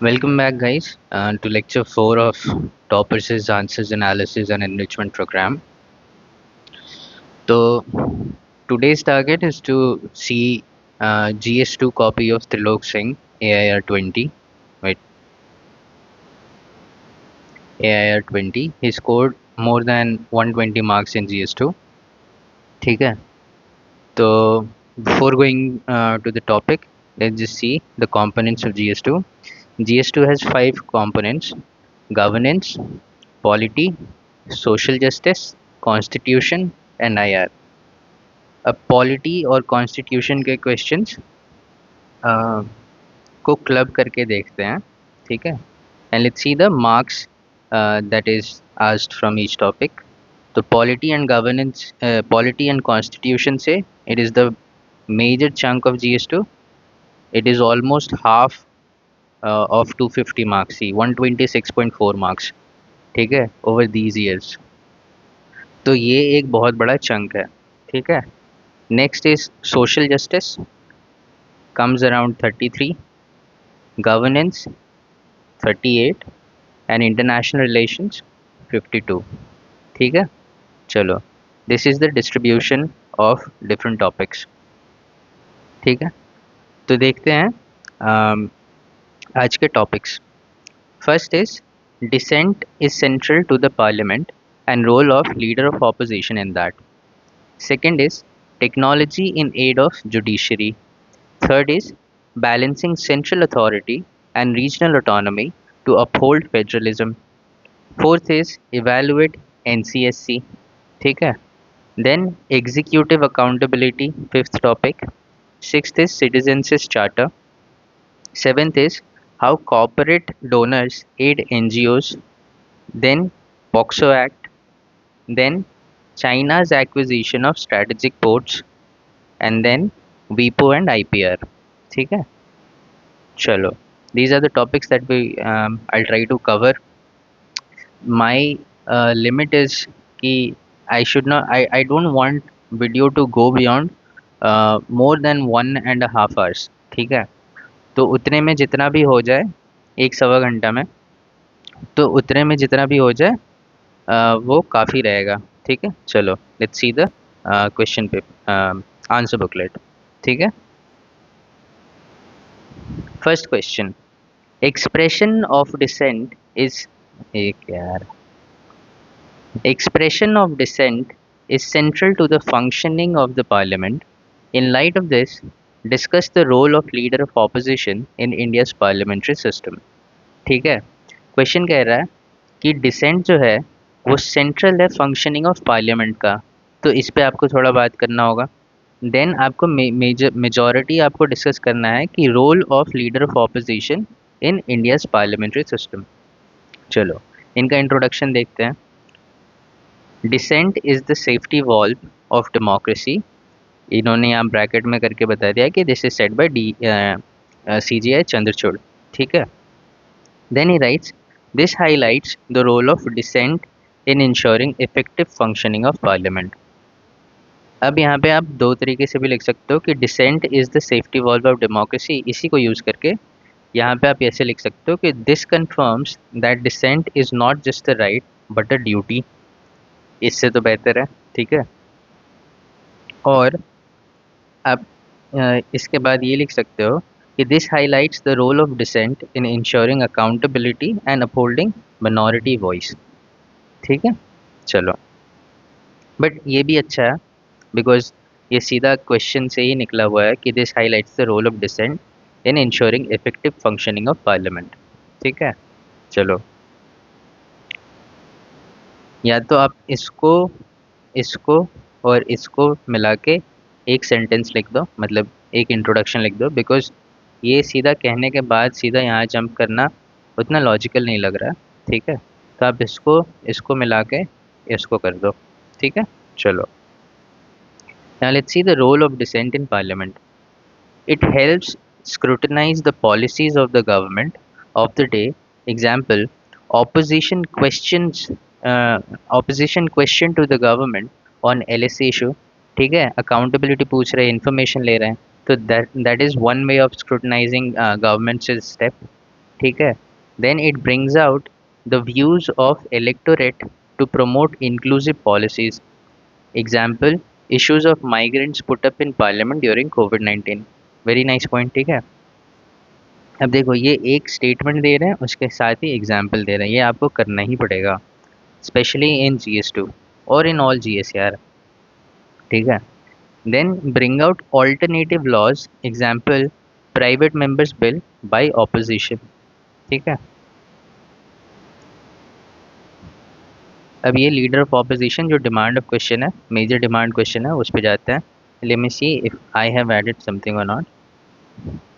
Welcome back, guys, to lecture 4 of Toppers' Answers Analysis and Enrichment Program. So, today's target is to see GS2 copy of Trilok Singh AIR 20. Wait, AIR 20. He scored more than 120 marks in GS2. ठीक है? So, before going to the topic, let's just see the components of GS2. GS2 has 5 components: governance, polity, social justice, constitution and IR. अब polity और constitution के questions को club करके देखते हैं, ठीक है? And let's see the marks that is asked from each topic. तो polity and governance, polity and constitution से it is the major chunk of GS2. It is almost half of 250 marks, ही 126.4 marks, ठीक है, over these years. तो ये एक बहुत बड़ा चंक है, ठीक है. Next is social justice, comes around 33, governance 38 and international relations 52. ठीक है, चलो, this is the distribution of different topics. ठीक है, तो देखते हैं आज के topics. First is dissent is central to the parliament and role of leader of opposition in that. Second is technology in aid of judiciary. Third is balancing central authority and regional autonomy to uphold federalism. Fourth is evaluate NCSC. ठीक है. Then executive accountability, fifth topic. Sixth is citizens' charter. Seventh is how corporate donors aid NGOs. Then POXO Act. Then China's acquisition of strategic ports. And then WIPO and IPR. ठीक है, चलो, these are the topics that I'll try to cover. My limit is कि I don't want video to go beyond more than 1.5 hours. ठीक है, तो उतने में जितना भी हो जाए, 1 सवा घंटा में, तो उतने में जितना भी हो जाए वो काफ़ी रहेगा. ठीक है, चलो, let's see the question paper answer booklet. ठीक है, first question, expression of dissent is एक यार expression of dissent is central to the functioning of the parliament. In light of this, discuss the role of leader of opposition in India's parliamentary system. ठीक है, question कह रहा है कि decent जो है वो सेंट्रल है फंक्शनिंग ऑफ पार्लियामेंट का, तो इस पे आपको थोड़ा बात करना होगा. देन आपको मेजॉरिटी आपको डिस्कस करना है कि role of leader of opposition in India's parliamentary system. चलो, इनका इंट्रोडक्शन देखते हैं. Dissent is the safety valve of democracy. इन्होंने यहाँ ब्रैकेट में करके बता दिया कि this is said by CGI Chandrachud. ठीक है, then he writes this highlights the role of dissent in ensuring effective functioning of parliament. अब यहाँ पे आप दो तरीके से भी लिख सकते हो कि dissent is the safety valve of democracy. इसी को यूज़ करके यहाँ पे आप ऐसे लिख सकते हो कि this confirms that dissent is not just the right but a duty. इससे तो बेहतर है. ठीक है, और आप इसके बाद ये लिख सकते हो कि this highlights the role of dissent in ensuring accountability and upholding minority voice. ठीक है, चलो, बट ये भी अच्छा है बिकॉज ये सीधा क्वेश्चन से ही निकला हुआ है कि this highlights the role of dissent in ensuring effective functioning of parliament. ठीक है, चलो, या तो आप इसको इसको और इसको मिला के एक सेंटेंस लिख दो, मतलब एक इंट्रोडक्शन लिख दो, बिकॉज ये सीधा कहने के बाद सीधा यहाँ जंप करना उतना लॉजिकल नहीं लग रहा. ठीक है, तो आप इसको इसको मिला के इसको कर दो. ठीक है, चलो, now let's see the role of dissent in parliament. It helps scrutinize the policies of the government of the day. Example, opposition questions opposition question to the government on LSA issue. ठीक है, accountability पूछ रहे हैं, information ले रहे हैं, तो that is one way of scrutinizing government's step. ठीक है। Then it brings out the views of electorate to promote inclusive policies. Example, issues of migrants put up in parliament during कोविड-19। वेरी नाइस पॉइंट, ठीक है। अब देखो ये एक statement दे रहे हैं, उसके साथ ही एग्जाम्पल दे रहे हैं, ये आपको करना ही पड़ेगा, स्पेशली इन GS2 और इन ऑल GS यार, ठीक है। Then bring out alternative laws, example private members bill by opposition, ठीक है। अब ये लीडर ऑफ ऑपोजिशन जो डिमांड ऑफ क्वेश्चन है, मेजर डिमांड क्वेश्चन है, उस पे जाते हैं। Let me see if I have added something और नॉट,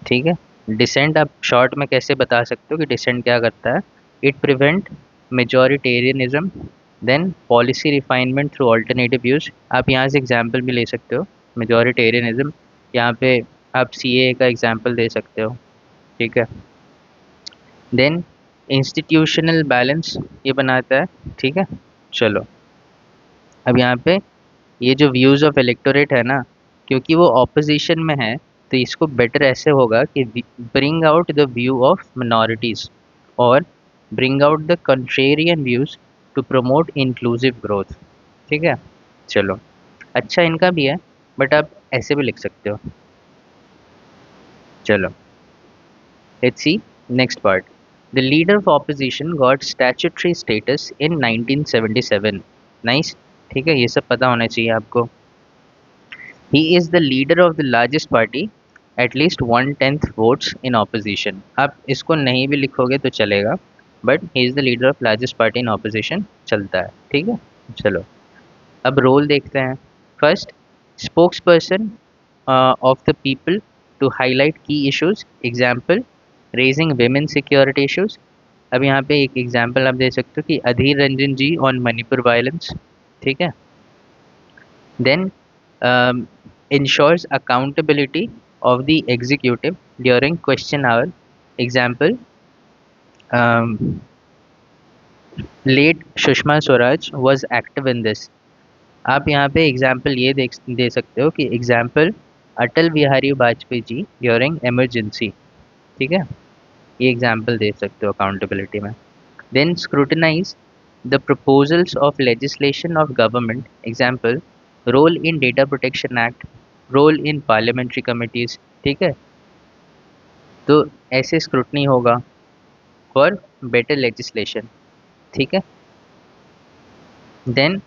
ठीक है। डिसेंट आप शॉर्ट में कैसे बता सकते हो कि डिसेंट क्या करता है? It prevent majoritarianism, then policy refinement through alternative views. आप यहाँ से एग्जाम्पल भी ले सकते हो, मेजॉरिटेरियनिज्म, यहाँ पे आप CAA का एग्जाम्पल दे सकते हो, ठीक है। देन इंस्टीट्यूशनल बैलेंस ये बनाता है, ठीक है। चलो, अब यहाँ पे ये जो व्यूज़ ऑफ इलेक्टोरेट है ना, क्योंकि वो ऑपोजिशन में है, तो इसको बेटर ऐसे होगा कि bring out the view of minorities और bring out the contrarian views to promote inclusive growth, ठीक है। चलो, अच्छा इनका भी है, बट आप ऐसे भी लिख सकते हो। चलो, let's see next part. The leader of opposition got statutory status in 1977. Nice, ठीक है, ये सब पता होना चाहिए आपको। He is the leader of the largest party, at least 1/10 votes in opposition. आप इसको नहीं भी लिखोगे तो चलेगा, but he is the leader of largest party in opposition चलता है, ठीक है। चलो, अब रोल देखते हैं। First, spokesperson of the people to highlight key issues. Example, raising women security issues. अब यहाँ पे एक एग्जाम्पल आप दे सकते हो कि अधीर रंजन जी ऑन मणिपुर वायलेंस, ठीक है। Then ensures accountability of the executive during question hour. Example, um, late Sushma Swaraj was active in this. आप यहाँ पे एग्जाम्पल ये दे सकते हो कि example Atal Bihari Vajpayee ji during emergency, ठीक है। ये एग्जाम्पल दे सकते हो अकाउंटेबिलिटी में। Then scrutinise the proposals of legislation of government. Example, role in data protection act, role in parliamentary committees, ठीक है। तो ऐसे स्क्रूटनी होगा फॉर बेटर लेजिस्लेशन, ठीक है। Then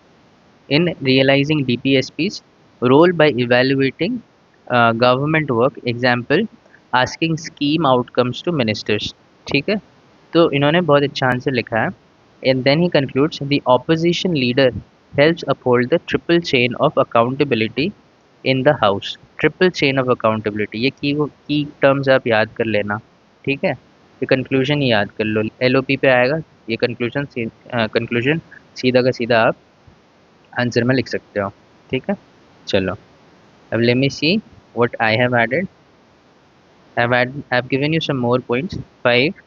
in realising DPSPs, role by evaluating government work. Example, asking scheme outcomes to ministers, ठीक है। तो इन्होंने बहुत अच्छा आंसर लिखा है। And then he concludes the opposition leader helps uphold the triple chain of accountability in the house. Triple chain of accountability, ये की टर्म्स आप याद कर लेना, ठीक है। ये कंक्लूजन ही याद कर लो, LOP पे आएगा ये कंक्लूजन। कंक्लूजन सीधा का सीधा आप आंसर में लिख सकते हो, ठीक है। चलो, अब let me see what I have added. I've given you some more points. 5,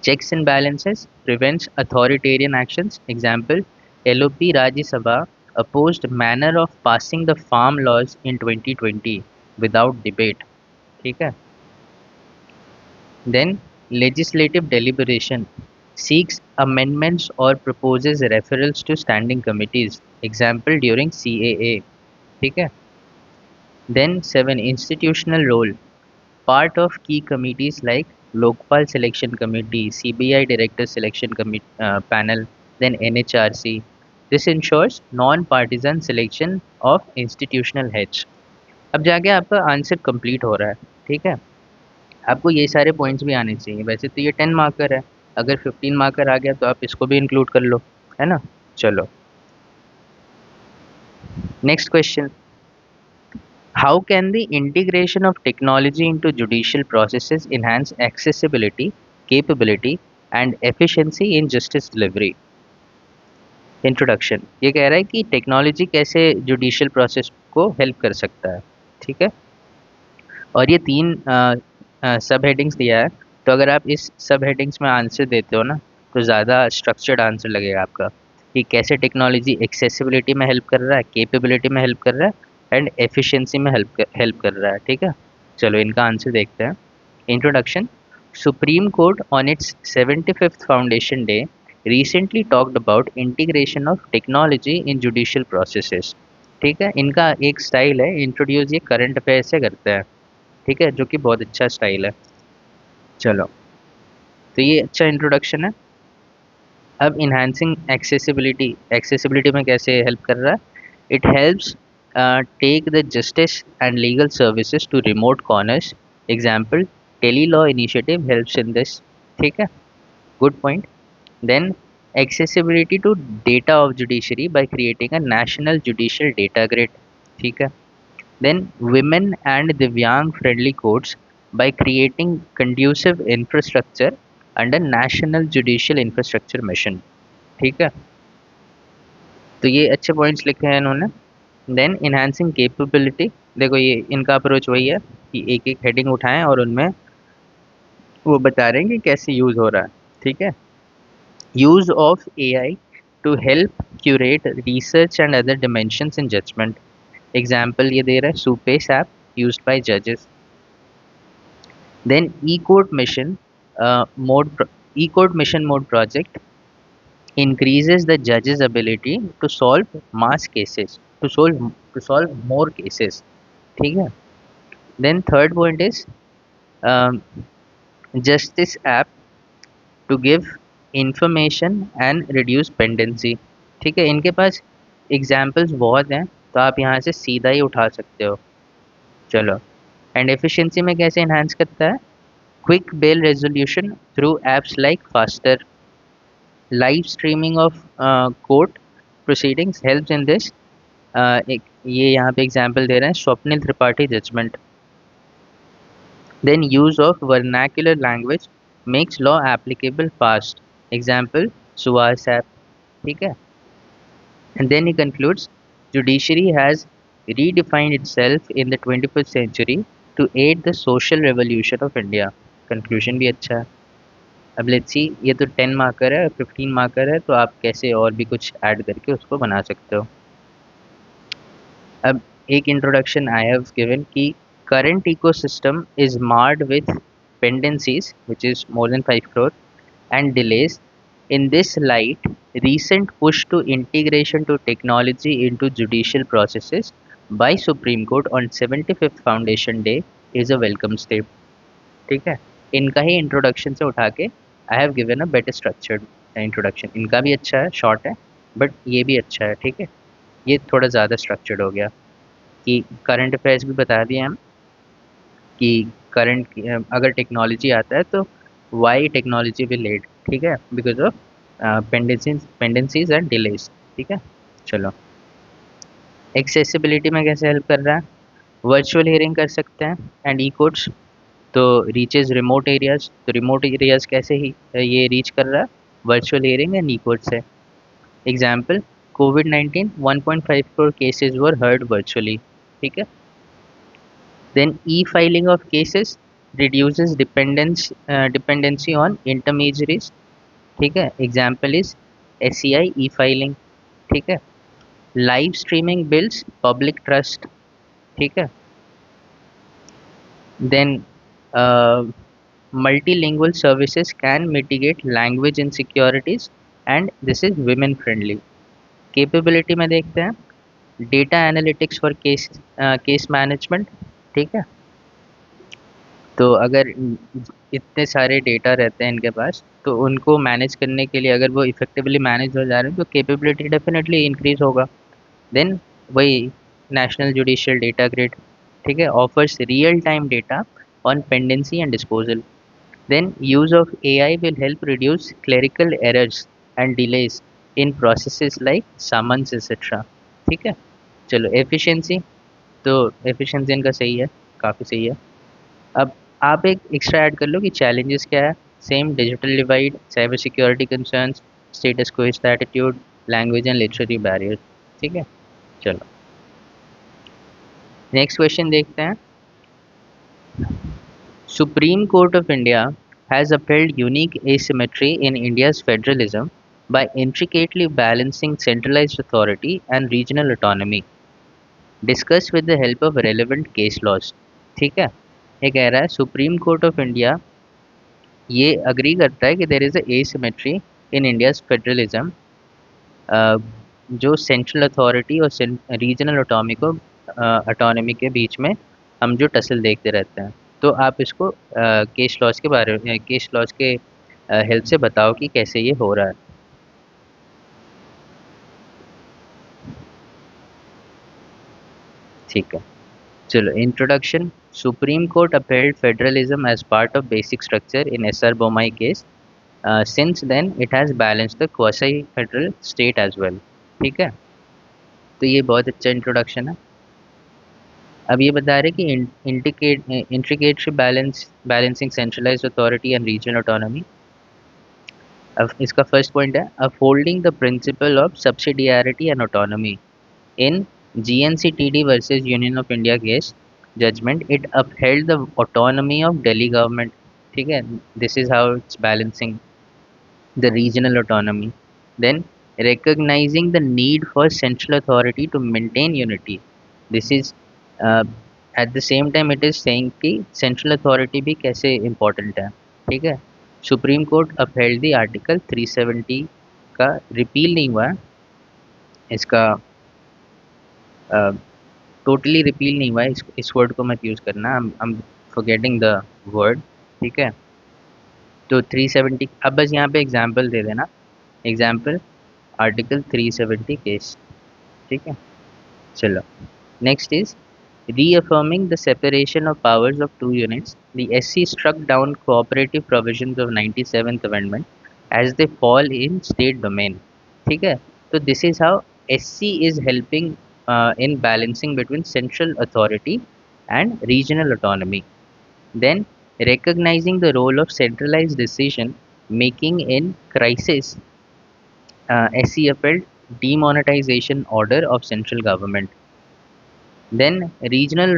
checks and balances prevents authoritarian actions. Example, LOP Rajya Sabha opposed manner of passing the farm laws in 2020 without debate, ठीक है। Then legislative deliberation seeks amendments or proposes referrals to standing committees. Example, during CAA, ठीक है। Then 7, institutional role part of key committees like Lokpal Selection Committee, CBI Director Selection Panel, then NHRC. This ensures non-partisan selection of institutional heads. अब जाके आपका answer complete हो रहा है, ठीक है। आपको ये सारे पॉइंट्स भी आने चाहिए। वैसे तो ये 10 मार्कर है, अगर 15 मार्कर आ गया तो आप इसको भी इंक्लूड कर लो, है ना। चलो, next question. How can the integration of technology into judicial processes enhance accessibility, capability, and efficiency in justice delivery? Introduction, ये कह रहा है कि टेक्नोलॉजी कैसे जुडिशियल प्रोसेस को हेल्प कर सकता है, ठीक है। और ये 3 सब हेडिंग्स दिया है, तो अगर आप इस सब हेडिंग्स में आंसर देते हो ना, तो ज़्यादा स्ट्रक्चर्ड आंसर लगेगा आपका कि कैसे टेक्नोलॉजी एक्सेसिबिलिटी में हेल्प कर रहा है, कैपेबिलिटी में हेल्प कर रहा है, एंड एफिशिएंसी में हेल्प कर रहा है, ठीक है। चलो, इनका आंसर देखते हैं। Introduction, Supreme Court on its 75th Foundation Day recently talked about integration of technology in judicial processes. ठीक है, इनका एक स्टाइल है इंट्रोड्यूस, ये करंट अफेयर से करते हैं, ठीक है, जो कि बहुत अच्छा स्टाइल है। चलो, तो ये अच्छा इंट्रोडक्शन है। अब इन्हांसिंग एक्सेसिबिलिटी, एक्सेसिबिलिटी में कैसे हेल्प कर रहा है? It helps take the justice and legal services to remote corners. Example, tele law initiative helps in this. ठीक है, good point. Then accessibility to data of judiciary by creating a national judicial data grid. ठीक है, then women and divyang friendly courts by creating conducive infrastructure under national judicial infrastructure mission. ठीक है, तो ये अच्छे points लिखे हैं इन्होंने। देन इन्हांसिंग कैपेबिलिटी, देखो ये इनका अप्रोच वही है कि एक एक हेडिंग उठाएं और उनमें वो बता रहे हैं कि कैसे यूज़ हो रहा है। ठीक है, use of AI to help curate research and other dimensions in judgment. Example ये दे रहा है Supace app used by judges. Then e-court mission e-court mission mode project increases the judge's ability to solve mass cases, to solve more cases. ठीक है, then third point is um, justice app to give information and reduce pendency. ठीक है, इनके पास examples बहुत हैं, तो आप यहाँ से सीधा ही उठा सकते हो। चलो, एंड एफिशिएंसी में कैसे इन्हांस करता है? Quick bail resolution through apps like faster, live streaming of court proceedings helps in this. एक ये यहाँ पे एग्जाम्पल दे रहे हैं Swapnil Tripathi judgment. Then use of vernacular language makes law applicable fast. Example Suhas app. ठीक है, and then he concludes, judiciary has redefined itself in the 21st century to aid the social revolution of India. Conclusion भी अच्छा है। अब let's सी, ये तो 10 marker है, 15 marker है, तो आप कैसे और भी कुछ ऐड करके उसको बना सकते हो। अब एक इंट्रोडक्शन आई हैव गिवन कि current ecosystem is marred with pendencies which is more than 5 crore and delays. In this light, recent push to integration to technology into judicial processes by Supreme Court on 75th Foundation Day is a welcome step. ठीक है, इनका ही introduction से उठा के आई have given a better structured introduction. इनका भी अच्छा है, शॉर्ट है, बट ये भी अच्छा है। ठीक है, ये थोड़ा ज़्यादा स्ट्रक्चर्ड हो गया कि करंट अफेयर्स भी बता दिए हम कि करंट अगर टेक्नोलॉजी आता है तो वाई टेक्नोलॉजी भी लेट। ठीक है, बिकॉज ऑफ पेंडेंसीज एंड डिलेज। ठीक है, चलो, एक्सेसिबिलिटी में कैसे हेल्प कर रहा है? वर्चुअल हियरिंग कर सकते हैं एंड ई कोर्ट्स, तो रीचेज रिमोट एरियाज, तो रिमोट एरियाज कैसे ही ये रीच कर रहा है? Virtual hearing and E court से। एग्जाम्पल, COVID-19 1.5 करोड़ केसेज वर हर्ड वर्चुअली। ठीक है, then e-filing of cases reduces dependency on intermediaries। ठीक है, एग्जाम्पल इज SCI e-filing। ठीक है, live streaming builds public trust. ठीक है, then multilingual services can mitigate language insecurities and this is women friendly। capability में देखते हैं data analytics for case management। ठीक है, तो अगर इतने सारे डेटा रहते हैं इनके पास, तो उनको मैनेज करने के लिए अगर वो इफेक्टिवली मैनेज हो जा रहे हैं तो कैपेबिलिटी डेफिनेटली इंक्रीज होगा। देन वही नेशनल जुडिशियल डेटा ग्रिड। ठीक है, offers real time data on pendency and disposal. Then use of AI will help reduce clerical errors and delays in processes like summons etcetera. ठीक है, चलो, efficiency, तो efficiency इनका सही है, काफ़ी सही है। अब आप एक एक्स्ट्रा ऐड कर लो कि चैलेंजेस क्या है? Same, digital divide, cyber security concerns, status quo attitude, language and literary barriers. ठीक है, चलो, नेक्स्ट क्वेश्चन देखते हैं। Supreme court of India has upheld unique asymmetry in India's federalism by intricately balancing centralized authority and regional autonomy, discussed with the help of relevant case laws। ठीक है, ये कह रहा है सुप्रीम कोर्ट ऑफ इंडिया ये agree करता है कि there is a asymmetry in India's federalism, जो सेंट्रल अथॉरिटी और रीजनल ऑटोनॉमी के बीच में हम जो टसल देखते रहते हैं। तो आप इसको केस लॉज के बारे में, केस लॉज के हेल्प से बताओ कि कैसे ये हो रहा है। ठीक है, चलो introduction. Supreme court upheld federalism as part of basic structure in SR Bommai case. Since then it has balanced the quasi federal state as well। ठीक है, तो ये बहुत अच्छा इंट्रोडक्शन है। अब ये बता रहे कि intricate balancing centralised authority and regional autonomy. अब इसका फर्स्ट पॉइंट है upholding the principle of subsidiarity and autonomy in GNCTD versus Union of India case judgment, it upheld the autonomy of Delhi government। ठीक है, this is how it's balancing the regional autonomy, then recognizing the need for central authority to maintain unity। This is uh, at the same time it is saying कि central authority भी कैसे important है। ठीक है, supreme court upheld the article 370 का repeal नहीं हुआ है, इसका टोटली रिपील नहीं हुआ है, इस वर्ड को मत यूज़ करना, I'm forgetting the word। ठीक है, तो 370 अब बस यहाँ पे एग्जाम्पल दे देना, एग्जाम्पल आर्टिकल 370 केस। ठीक है, चलो next is reaffirming the separation of powers of two units, the SC struck down cooperative provisions of 97th amendment as they fall in state domain। ठीक है, तो this is how SC is helping in balancing between central authority and regional autonomy, then recognizing the role of centralized decision making in crisis, SC upheld demonetization order of central government, then regional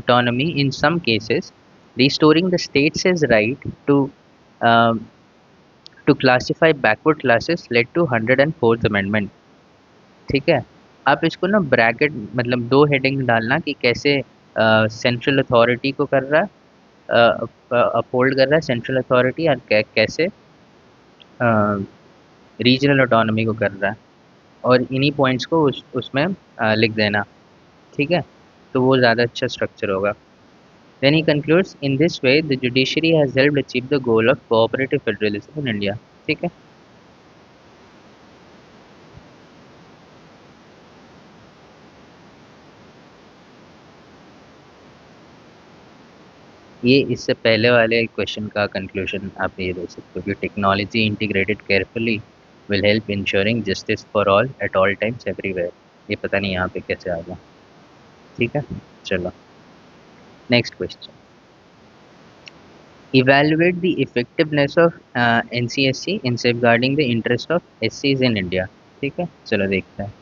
autonomy in some cases, restoring the states' right um, to classify backward classes led to 104th amendment। ठीक है, आप इसको ना bracket मतलब दो heading डालना कि कैसे सेंट्रल अथॉरिटी को कर रहा है, अपहोल्ड कर रहा है सेंट्रल अथॉरिटी, और कैसे रीजनल ऑटोनॉमी को कर रहा है, और इन्हीं पॉइंट्स को उसमें लिख देना। ठीक है, तो वो ज़्यादा अच्छा स्ट्रक्चर होगा। Then he concludes, in this way, the judiciary has helped achieve the goal of cooperative federalism in India। ठीक है, ये इससे पहले वाले क्वेश्चन का कंक्लूजन आप ये दे सकते हो कि technology integrated carefully will help ensuring justice for all at all times everywhere. ये पता नहीं यहाँ पे कैसे आ गया। ठीक है, चलो next question. Evaluate the effectiveness of NCSC in safeguarding the interest of SCs in India। ठीक है, चलो देखते हैं।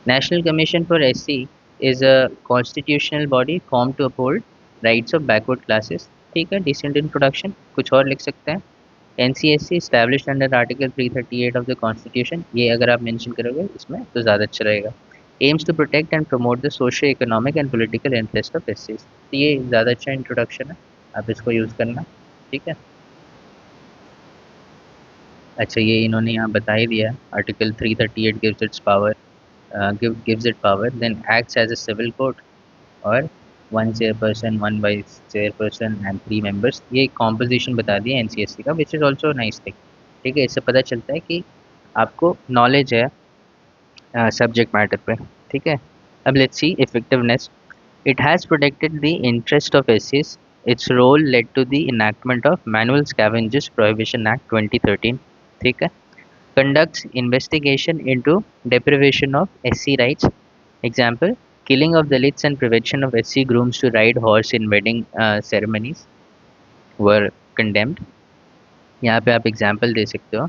National Commission for SC is a constitutional body formed to uphold rights of backward classes। ठीक है, decent introduction, कुछ और लिख सकते हैं। NCSC established under Article 338 of the Constitution, ये अगर आप मेंशन करोगे इसमें तो ज़्यादा अच्छा रहेगा। Aims to protect and promote the socio-economic and political interest of SCs। तो ये ज़्यादा अच्छा इंट्रोडक्शन है, आप इसको यूज़ करना। ठीक है, अच्छा ये इन्होंने यहाँ बता ही दिया, article 338 gives it's power, gives it power, then acts as a civil court, और one chairperson, one vice chairperson and 3 members. ये कॉम्पोजिशन बता दिया एनसीएससी का, which is also nice thing. ठीक है, इससे पता चलता है कि आपको नॉलेज है सब्जेक्ट मैटर पे। ठीक है, अब let's see effectiveness. It has protected the interest of एससीज, its role led to the enactment of manual scavengers prohibition act 2013। ठीक है, conducts investigation into deprivation of SC rights। Example, killing of Dalits and prevention of SC grooms to ride horse in wedding ceremonies were condemned। यहाँ पे आप example दे सकते हो,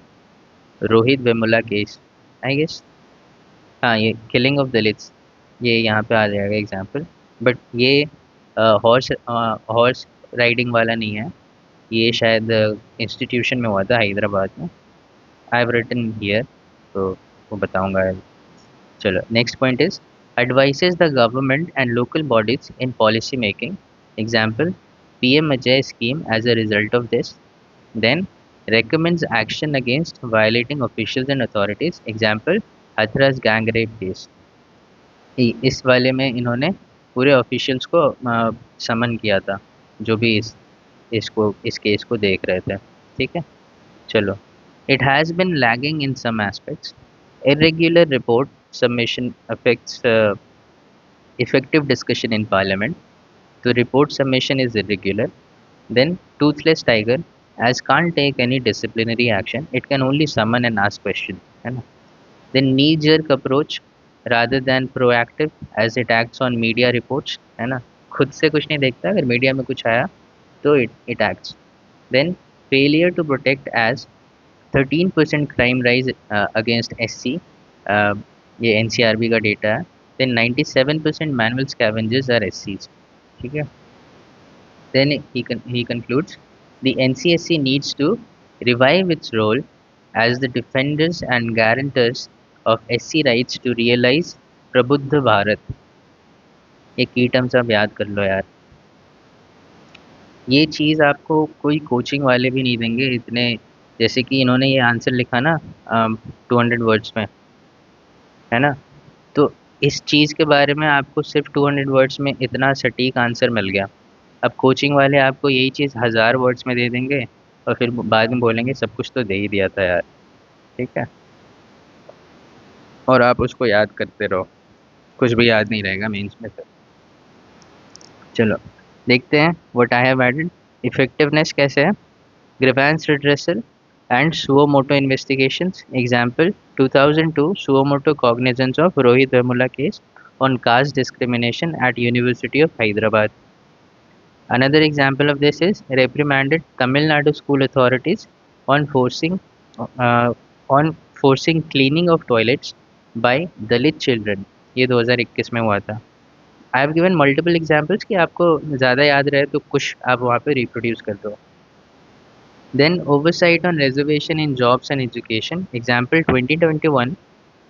Rohit Vemula case I guess, हाँ ये किलिंग ऑफ दलित्स, ये यहाँ पे आ जाएगा एग्जाम्पल। बट ये हॉर्स हॉर्स राइडिंग वाला नहीं है, ये शायद इंस्टीट्यूशन में हुआ था हैदराबाद में। आई हैव रिटन हियर, तो वो बताऊंगा। चलो next point is advises the government and local bodies in policy making। Example, PM Ajay scheme as a result of this, Then recommends action against violating officials and authorities. Example, Hathras gang rape case. इस वाले में इन्होंने पूरे officials को समन किया था, जो भी इस केस को देख रहे थे। ठीक है, चलो। It has been lagging in some aspects. Irregular report submission affects effective discussion in parliament. The report submission is irregular. Then toothless tiger, as can't take any disciplinary action, it can only summon and ask questions, है ना? Then knee jerk approach rather than proactive, as it acts on media reports, है ना? खुद से कुछ नहीं देखता, अगर मीडिया में कुछ आया तो it acts. Then failure to protect, as 13% crime rise against SC, uh, ये NCRB का डेटा है। then 97% manual scavengers are SCs। ठीक है, then he concludes the NCSC needs to revive its role as the defenders and guarantors of SC rights to realize प्रबुद्ध भारत। ये की terms आप याद कर लो यार, ये चीज़ आपको कोई कोचिंग वाले भी नहीं देंगे इतने। जैसे कि इन्होंने ये आंसर लिखा ना 200 वर्ड्स में, है ना? तो इस चीज़ के बारे में आपको सिर्फ 200 वर्ड्स में इतना सटीक आंसर मिल गया। अब कोचिंग वाले आपको यही चीज़ 1000 वर्ड्स में दे देंगे और फिर बाद में बोलेंगे सब कुछ तो दे ही दिया था यार। ठीक है, और आप उसको याद करते रहो, कुछ भी याद नहीं रहेगा मेंस में फिर। चलो देखते हैं what I have added. Effectiveness कैसे है? Grievance redressal and suo motu investigations. Example, 2002 suo motu cognizance of Rohit Vemula case on caste discrimination at University of Hyderabad. Another example of this is reprimanded Tamil Nadu school authorities on uh, forcing cleaning of toilets by Dalit children. ये 2021 में हुआ था। I have given multiple examples कि आपको ज़्यादा याद रहे तो कुछ आप वहाँ पे reproduce कर दो। Then oversight on reservation in jobs and education. Example, 2021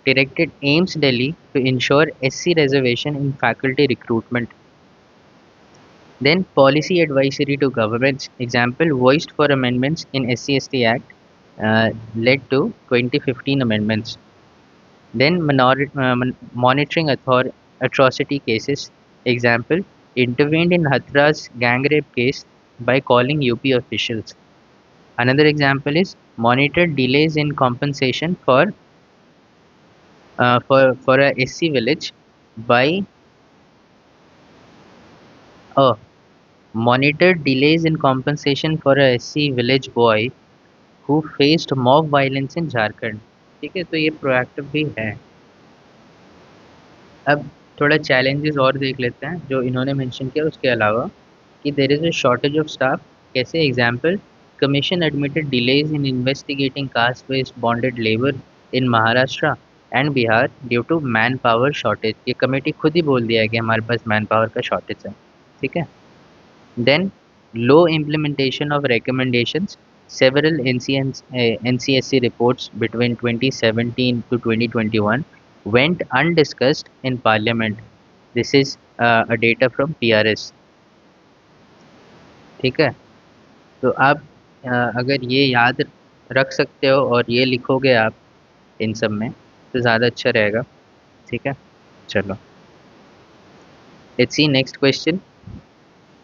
directed AIMS Delhi to ensure SC reservation in faculty recruitment. Then policy advisory to governments. Example, voiced for amendments in SC/ST Act led to 2015 amendments. Then monitoring atrocity cases. Example, intervened in Hathras gang rape case by calling UP officials. Another example is monitored delays in compensation for a SC village by monitored delays in compensation for a SC village boy who faced mob violence in Jharkhand। ठीक है, तो ये proactive भी है। अब थोड़ा challenges और देख लेते हैं जो इन्होंने मेंशन किया उसके अलावा, कि there is a shortage of staff. कैसे? Example, commission admitted delays in investigating caste based bonded labour in Maharashtra and Bihar due to manpower shortage. ये कमेटी खुद ही बोल दिया है कि हमारे पास मैन पावर का शॉर्टेज है। ठीक है, then low implementation of recommendations. Several NCSC reports between 2017 to 2021 went undiscussed in Parliament. This is a data from PRS। ठीक है, तो आप अगर ये याद रख सकते हो और ये लिखोगे आप इन सब में तो ज़्यादा अच्छा रहेगा। ठीक है, चलो let's C next question.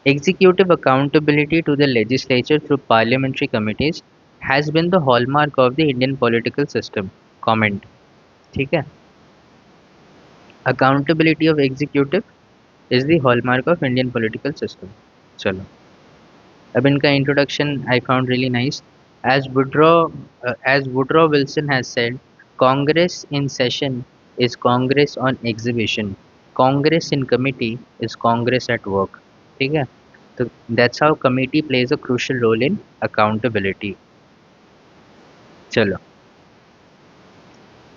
Executive accountability to the legislature through parliamentary committees has been the hallmark of the Indian political system. Comment। ठीक है, accountability of executive is the hallmark of Indian political system। चलो अब इनका introduction I found really nice। As Woodrow Wilson has said, Congress in session is Congress on exhibition, Congress in committee is Congress at work। ठीक है, तो that's how committee plays a crucial role in accountability। चलो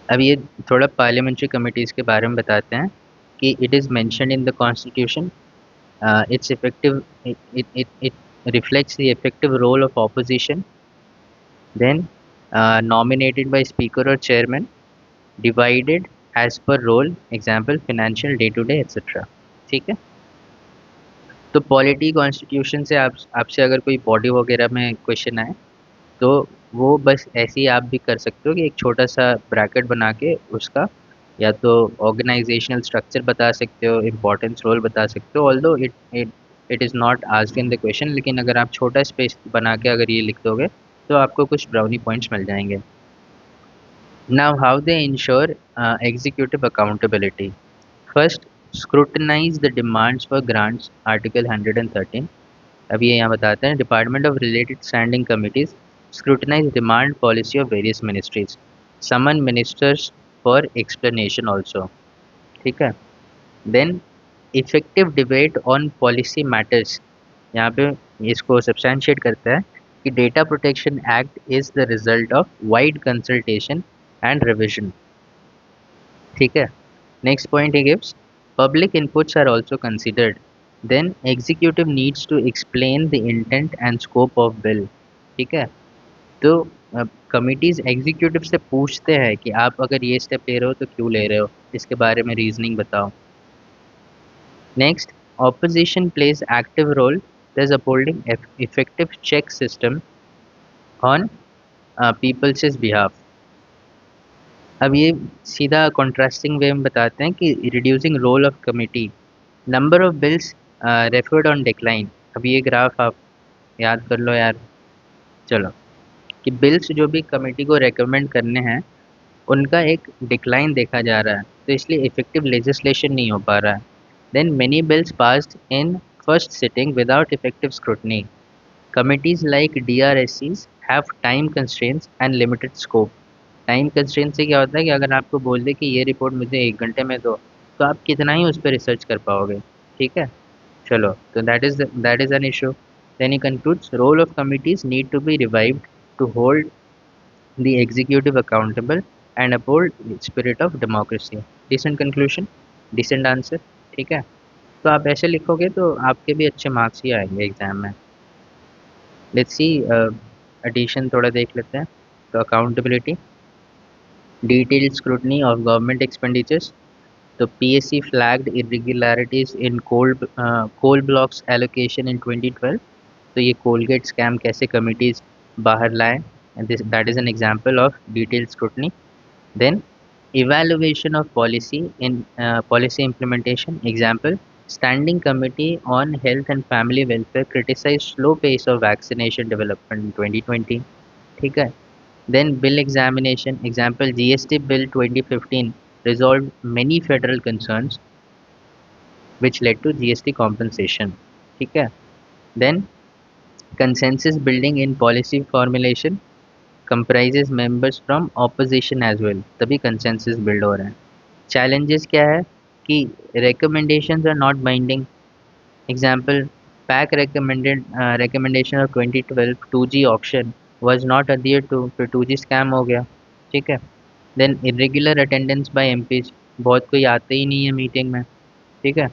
अब ये थोड़ा parliamentary committees के बारे में बताते हैं कि it is mentioned in the constitution. It's effective, it reflects the effective role of opposition, then nominated by speaker or chairman, divided as per role, example financial, day to day etc। ठीक है, तो polity constitution से आपसे अगर कोई body वगैरह में question आए तो वो बस ऐसे ही आप भी कर सकते हो कि एक छोटा सा ब्रैकेट बना के उसका या तो ऑर्गेनाइजेशनल स्ट्रक्चर बता सकते हो, इम्पोर्टेंस रोल बता सकते हो, although it it it is not asked in the question, लेकिन अगर आप छोटा स्पेस बना के अगर ये लिख दोगे तो आपको कुछ ब्राउनी पॉइंट्स मिल जाएंगे। Now how they ensure executive accountability. First, scrutinize the demands for grants, Article 113। अब ये यहाँ बताते हैं, department of related standing committees scrutinize demand policy of various ministries, summon ministers for explanation also। ठीक है। Then effective debate on policy matters, यहाँ पे इसको सब्सटैंशिएट करता है कि data protection act is the result of wide consultation and revision. ठीक है। Next point he gives, public inputs are also considered. Then executive needs to explain the intent and scope of bill। ठीक है। तो committees executive से पूछते हैं कि आप अगर ये स्टेप ले रहे हो तो क्यों ले रहे हो, इसके बारे में रीजनिंग बताओ। Next, opposition plays active role, thus upholding effective check system on people's behalf। अब ये सीधा कॉन्ट्रास्टिंग वे में बताते हैं कि reducing role of committee, number of bills referred on decline. अब ये ग्राफ आप याद कर लो यार। चलो, कि बिल्स जो भी कमेटी को रेकमेंड करने हैं उनका एक डिक्लाइन देखा जा रहा है, तो इसलिए इफेक्टिव लेजिस्लेशन नहीं हो पा रहा है। Then many bills passed in first sitting without effective scrutiny. Committees like DRSCs have time constraints and limited scope. Time constraint से क्या होता है कि अगर आपको बोल दे कि ये रिपोर्ट मुझे 1 घंटे में दो, तो आप कितना ही उस पर रिसर्च कर पाओगे। ठीक है। चलो, तो that is an issue। Then he concludes, role of committees need to be revived to hold the executive accountable and uphold spirit of democracy। Decent conclusion, decent answer। ठीक है। तो आप ऐसे लिखोगे तो आपके भी अच्छे मार्क्स ही आएंगे एग्जाम में। लेट्स सी, एडिशन थोड़ा देख लेते हैं। तो accountability, detailed scrutiny of government expenditures। The PSC flagged irregularities in coal blocks allocation in 2012। तो ये कोलगेट स्कैम कैसे कमिटीज बाहर लाए, and this that is an example of detailed scrutiny। Then evaluation of policy in policy implementation, example, standing committee on health and family welfare criticized slow pace of vaccination development in 2020। ठीक है। Then bill examination, example, GST bill 2015 resolved many federal concerns which led to GST compensation। ठीक है। Then consensus building in policy formulation comprises members from opposition as well, तभी consensus build हो रहा है। Challenges क्या है कि recommendations are not binding। Example, PAC recommendation of 2012 2G auction was not adhered to, फिर 2G scam हो गया। ठीक है। Then irregular attendance by MPs, बहुत कोई आते ही नहीं है मीटिंग में। ठीक है।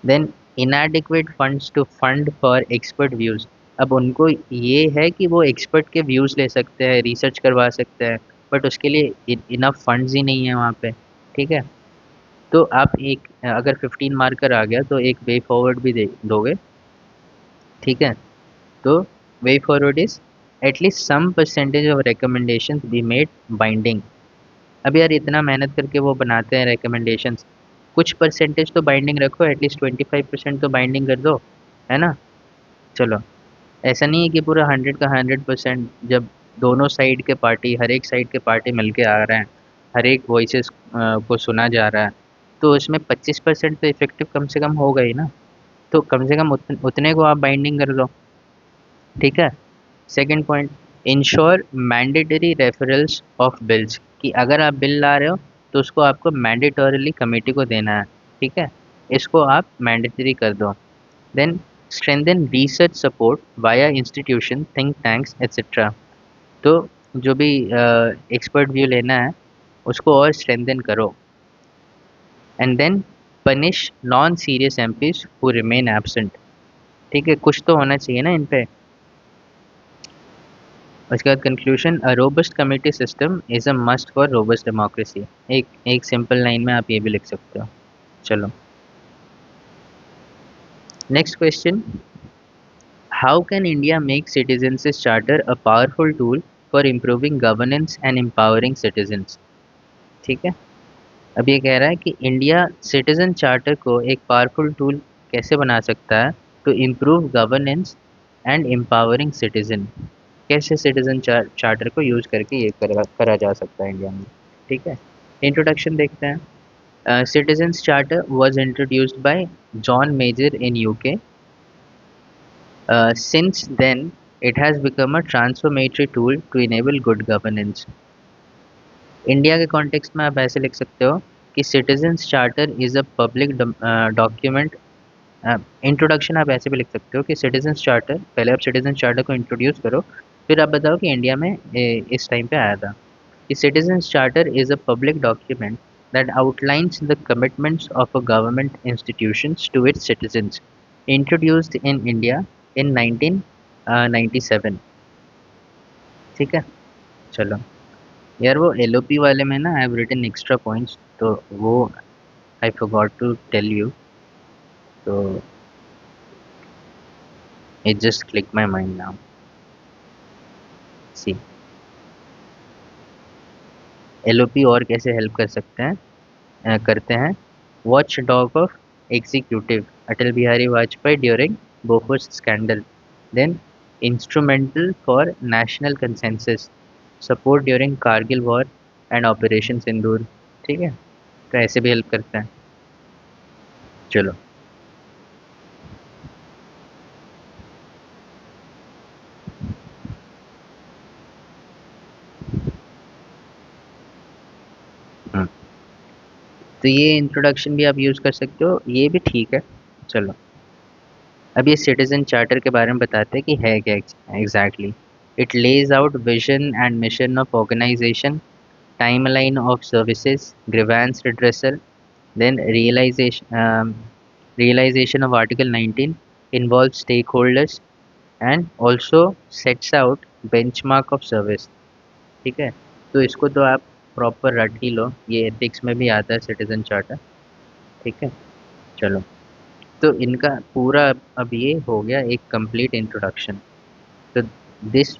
Then inadequate funds to fund for expert views. अब उनको ये है कि वो एक्सपर्ट के व्यूज़ ले सकते हैं, रिसर्च करवा सकते हैं, बट उसके लिए इनफ फंड्स ही नहीं है वहाँ पे। ठीक है। तो आप एक अगर 15 मार्कर आ गया तो एक वे फॉरवर्ड भी दे दोगे। ठीक है। तो way forward is at least some percentage of recommendation be made binding. अब यार इतना मेहनत करके वो बनाते हैं रिकमेंडेशंस, कुछ परसेंटेज तो बाइंडिंग रखो, एटलीस्ट 25% तो बाइंडिंग कर दो, है ना। चलो, ऐसा नहीं है कि पूरा 100 का 100%, जब दोनों साइड के पार्टी, हर एक साइड के पार्टी मिल के आ रहे हैं, हर एक वॉइसेस को सुना जा रहा है, तो उसमें 25% तो इफेक्टिव कम से कम होगा ही ना। तो कम से कम उतने को आप बाइंडिंग कर दो। ठीक है। Second point, ensure mandatory referrals of bills, कि अगर आप बिल ला रहे हो तो उसको आपको मैंडेटोरली कमेटी को देना है। ठीक है। इसको आप मैंडेटरी कर दो। Then strengthen research support via institution, think tanks etcetera. तो जो भी एक्सपर्ट व्यू लेना है उसको और स्ट्रेंथन करो। And then punish non serious MPs who remain absent. ठीक है, कुछ तो होना चाहिए ना इन पे। उसके बाद conclusion, a robust committee system is a must for robust democracy. एक एक सिंपल लाइन में आप ये भी लिख सकते हो। चलो, next question, how can India make citizenship charter a powerful tool for improving governance and empowering citizens? ठीक है, अब ये कह रहा है कि इंडिया सिटीजन चार्टर को एक पावरफुल टूल कैसे बना सकता है to improve governance and empowering citizen. कैसे सिटीजन चार्टर को यूज करके ये करा जा सकता है इंडिया में। ठीक है, इंट्रोडक्शन देखते हैं। Citizens charter was introduced by John Major in UK. Since then, it has become a transformatory tool to enable good governance. India के कॉन्टेक्स्ट में आप ऐसे लिख सकते हो कि citizens charter is a public document. Introduction आप ऐसे भी लिख सकते हो कि सिटीजन्स चार्टर, पहले आप सिटीजन चार्टर को इंट्रोड्यूस करो, फिर आप बताओ कि इंडिया में इस टाइम पे आया था। The Citizens Charter is a public document that outlines the commitments of a government institutions to its citizens, introduced in India in 1997। ठीक है, चलो यार, वो एलओपी वाले में ना I have written extra points, तो वो I forgot to tell you, तो it just click my mind now. See, LOP और कैसे हेल्प कर सकते हैं, करते हैं। Watchdog of executive Atal Bihari Vajpayee during Bofors scandal, then instrumental for national consensus, support during Kargil war and operation Sindoor. ठीक है, तो ऐसे भी हेल्प करते हैं। चलो, तो ये इंट्रोडक्शन भी आप यूज़ कर सकते हो, ये भी ठीक है। चलो, अब ये सिटीजन चार्टर के बारे में बताते हैं कि है क्या exactly. It lays out vision and mission of organisation, timeline of services, grievance redressal, then realization of Article 19 involves stakeholders and also sets out benchmark of service। ठीक है, तो इसको तो आप प्रॉपर रट ही लो, ये एथिक्स में भी आता है सिटीजन चार्टर। ठीक है, चलो, तो इनका पूरा अब ये हो गया एक कंप्लीट इंट्रोडक्शन। तो this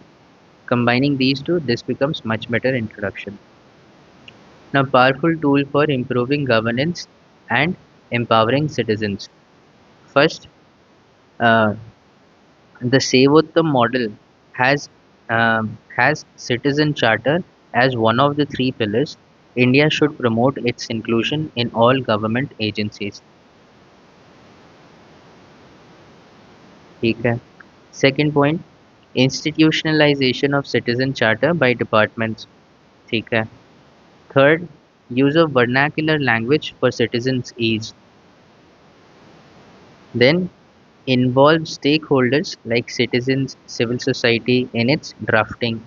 combining these two, this becomes much better introduction. Now, powerful tool for improving governance and empowering citizens. First, uh, the Sevottam model has citizen charter as one of the three pillars. India should promote its inclusion in all government agencies. ठीक है. Second point, institutionalization of citizen charter by departments. ठीक है. Third, use of vernacular language for citizens' ease. Then involve stakeholders like citizens, civil society in its drafting।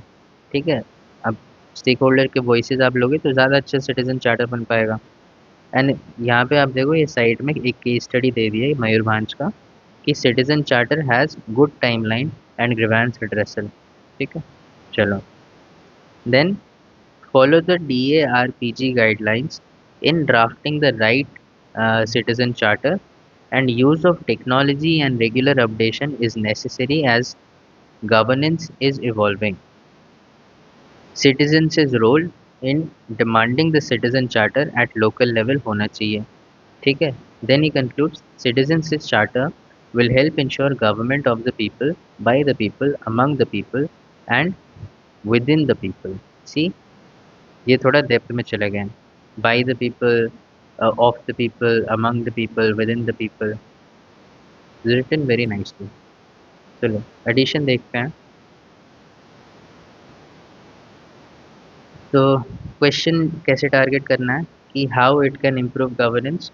ठीक है, अब stake holder के voices आप लोगे तो ज़्यादा अच्छा सिटीजन चार्टर बन पाएगा। एंड यहाँ पे आप देखो, ये साइड में एक केस स्टडी दे दी है मयूरभंज का कि citizen charter has good timeline and grievance redressal. ठीक है, चलो, then follow the DARPG guidelines in drafting the right citizen charter, and use of technology and regular updation is necessary as governance is evolving। Citizens' role in demanding the citizen charter at local level होना चाहिए। ठीक है, then he concludes citizens' charter will help ensure government of the people, by the people, among the people and within the people। See, ये थोड़ा depth में चले गए। By the people, of the people, among the people, within the people, written very nicely. चलो, addition देखते हैं। तो question कैसे टारगेट करना है कि how it can improve governance.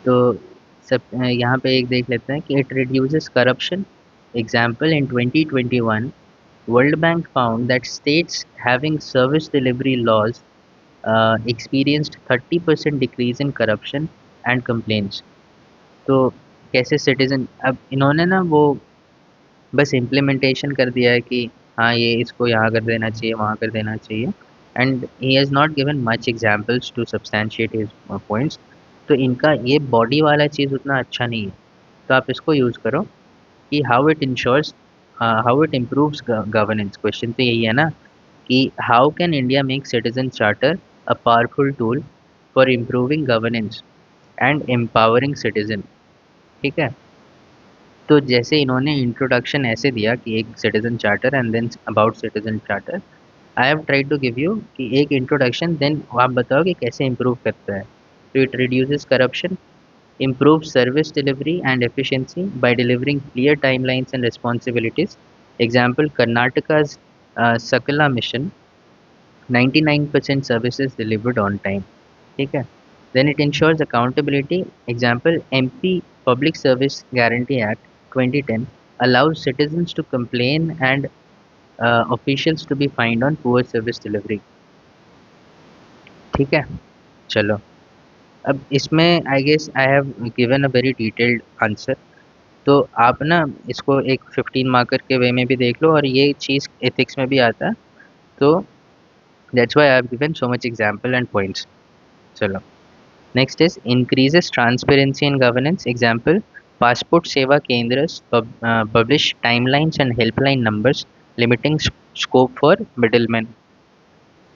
तो सब यहाँ पे एक देख लेते हैं कि it reduces corruption. Example, in 2021 World Bank found that states having service delivery laws experienced 30% decrease in corruption and complaints। तो कैसे सिटीजन, अब इन्होंने ना वो बस इम्प्लीमेंटेशन कर दिया है कि हाँ ये इसको यहाँ कर देना चाहिए, वहाँ कर देना चाहिए, and he has not given much examples to substantiate his points. तो इनका ये बॉडी वाला चीज़ उतना अच्छा नहीं है। तो आप इसको यूज़ करो कि how it improves governance. Question तो यही है ना कि how can India make citizen charter a powerful tool for improving governance and empowering citizen. ठीक है, तो जैसे इन्होंने इंट्रोडक्शन ऐसे दिया कि एक citizen charter and then about citizen charter, I have tried to give you कि एक इंट्रोडक्शन, देन आप बताओ कि कैसे इम्प्रूव करता है। तो it reduces corruption, improves service delivery and efficiency by delivering clear timelines and responsibilities. Example, Karnataka's Sakala mission, 99% services delivered on time. ठीक है, then it ensures accountability. Example, MP Public Service Guarantee Act 2010 allows citizens to complain and officials to be fined on poor service delivery. ठीक है, चलो अब इसमें I guess I have given a very detailed answer. तो आप ना इसको एक 15 मार्कर के वे में भी देख लो, और ये चीज़ एथिक्स में भी आता है, तो that's why I have given so much example and points. चलो, next is increases transparency in governance. Example, passport Seva Kendra publish timelines and helpline numbers limiting scope for middleman.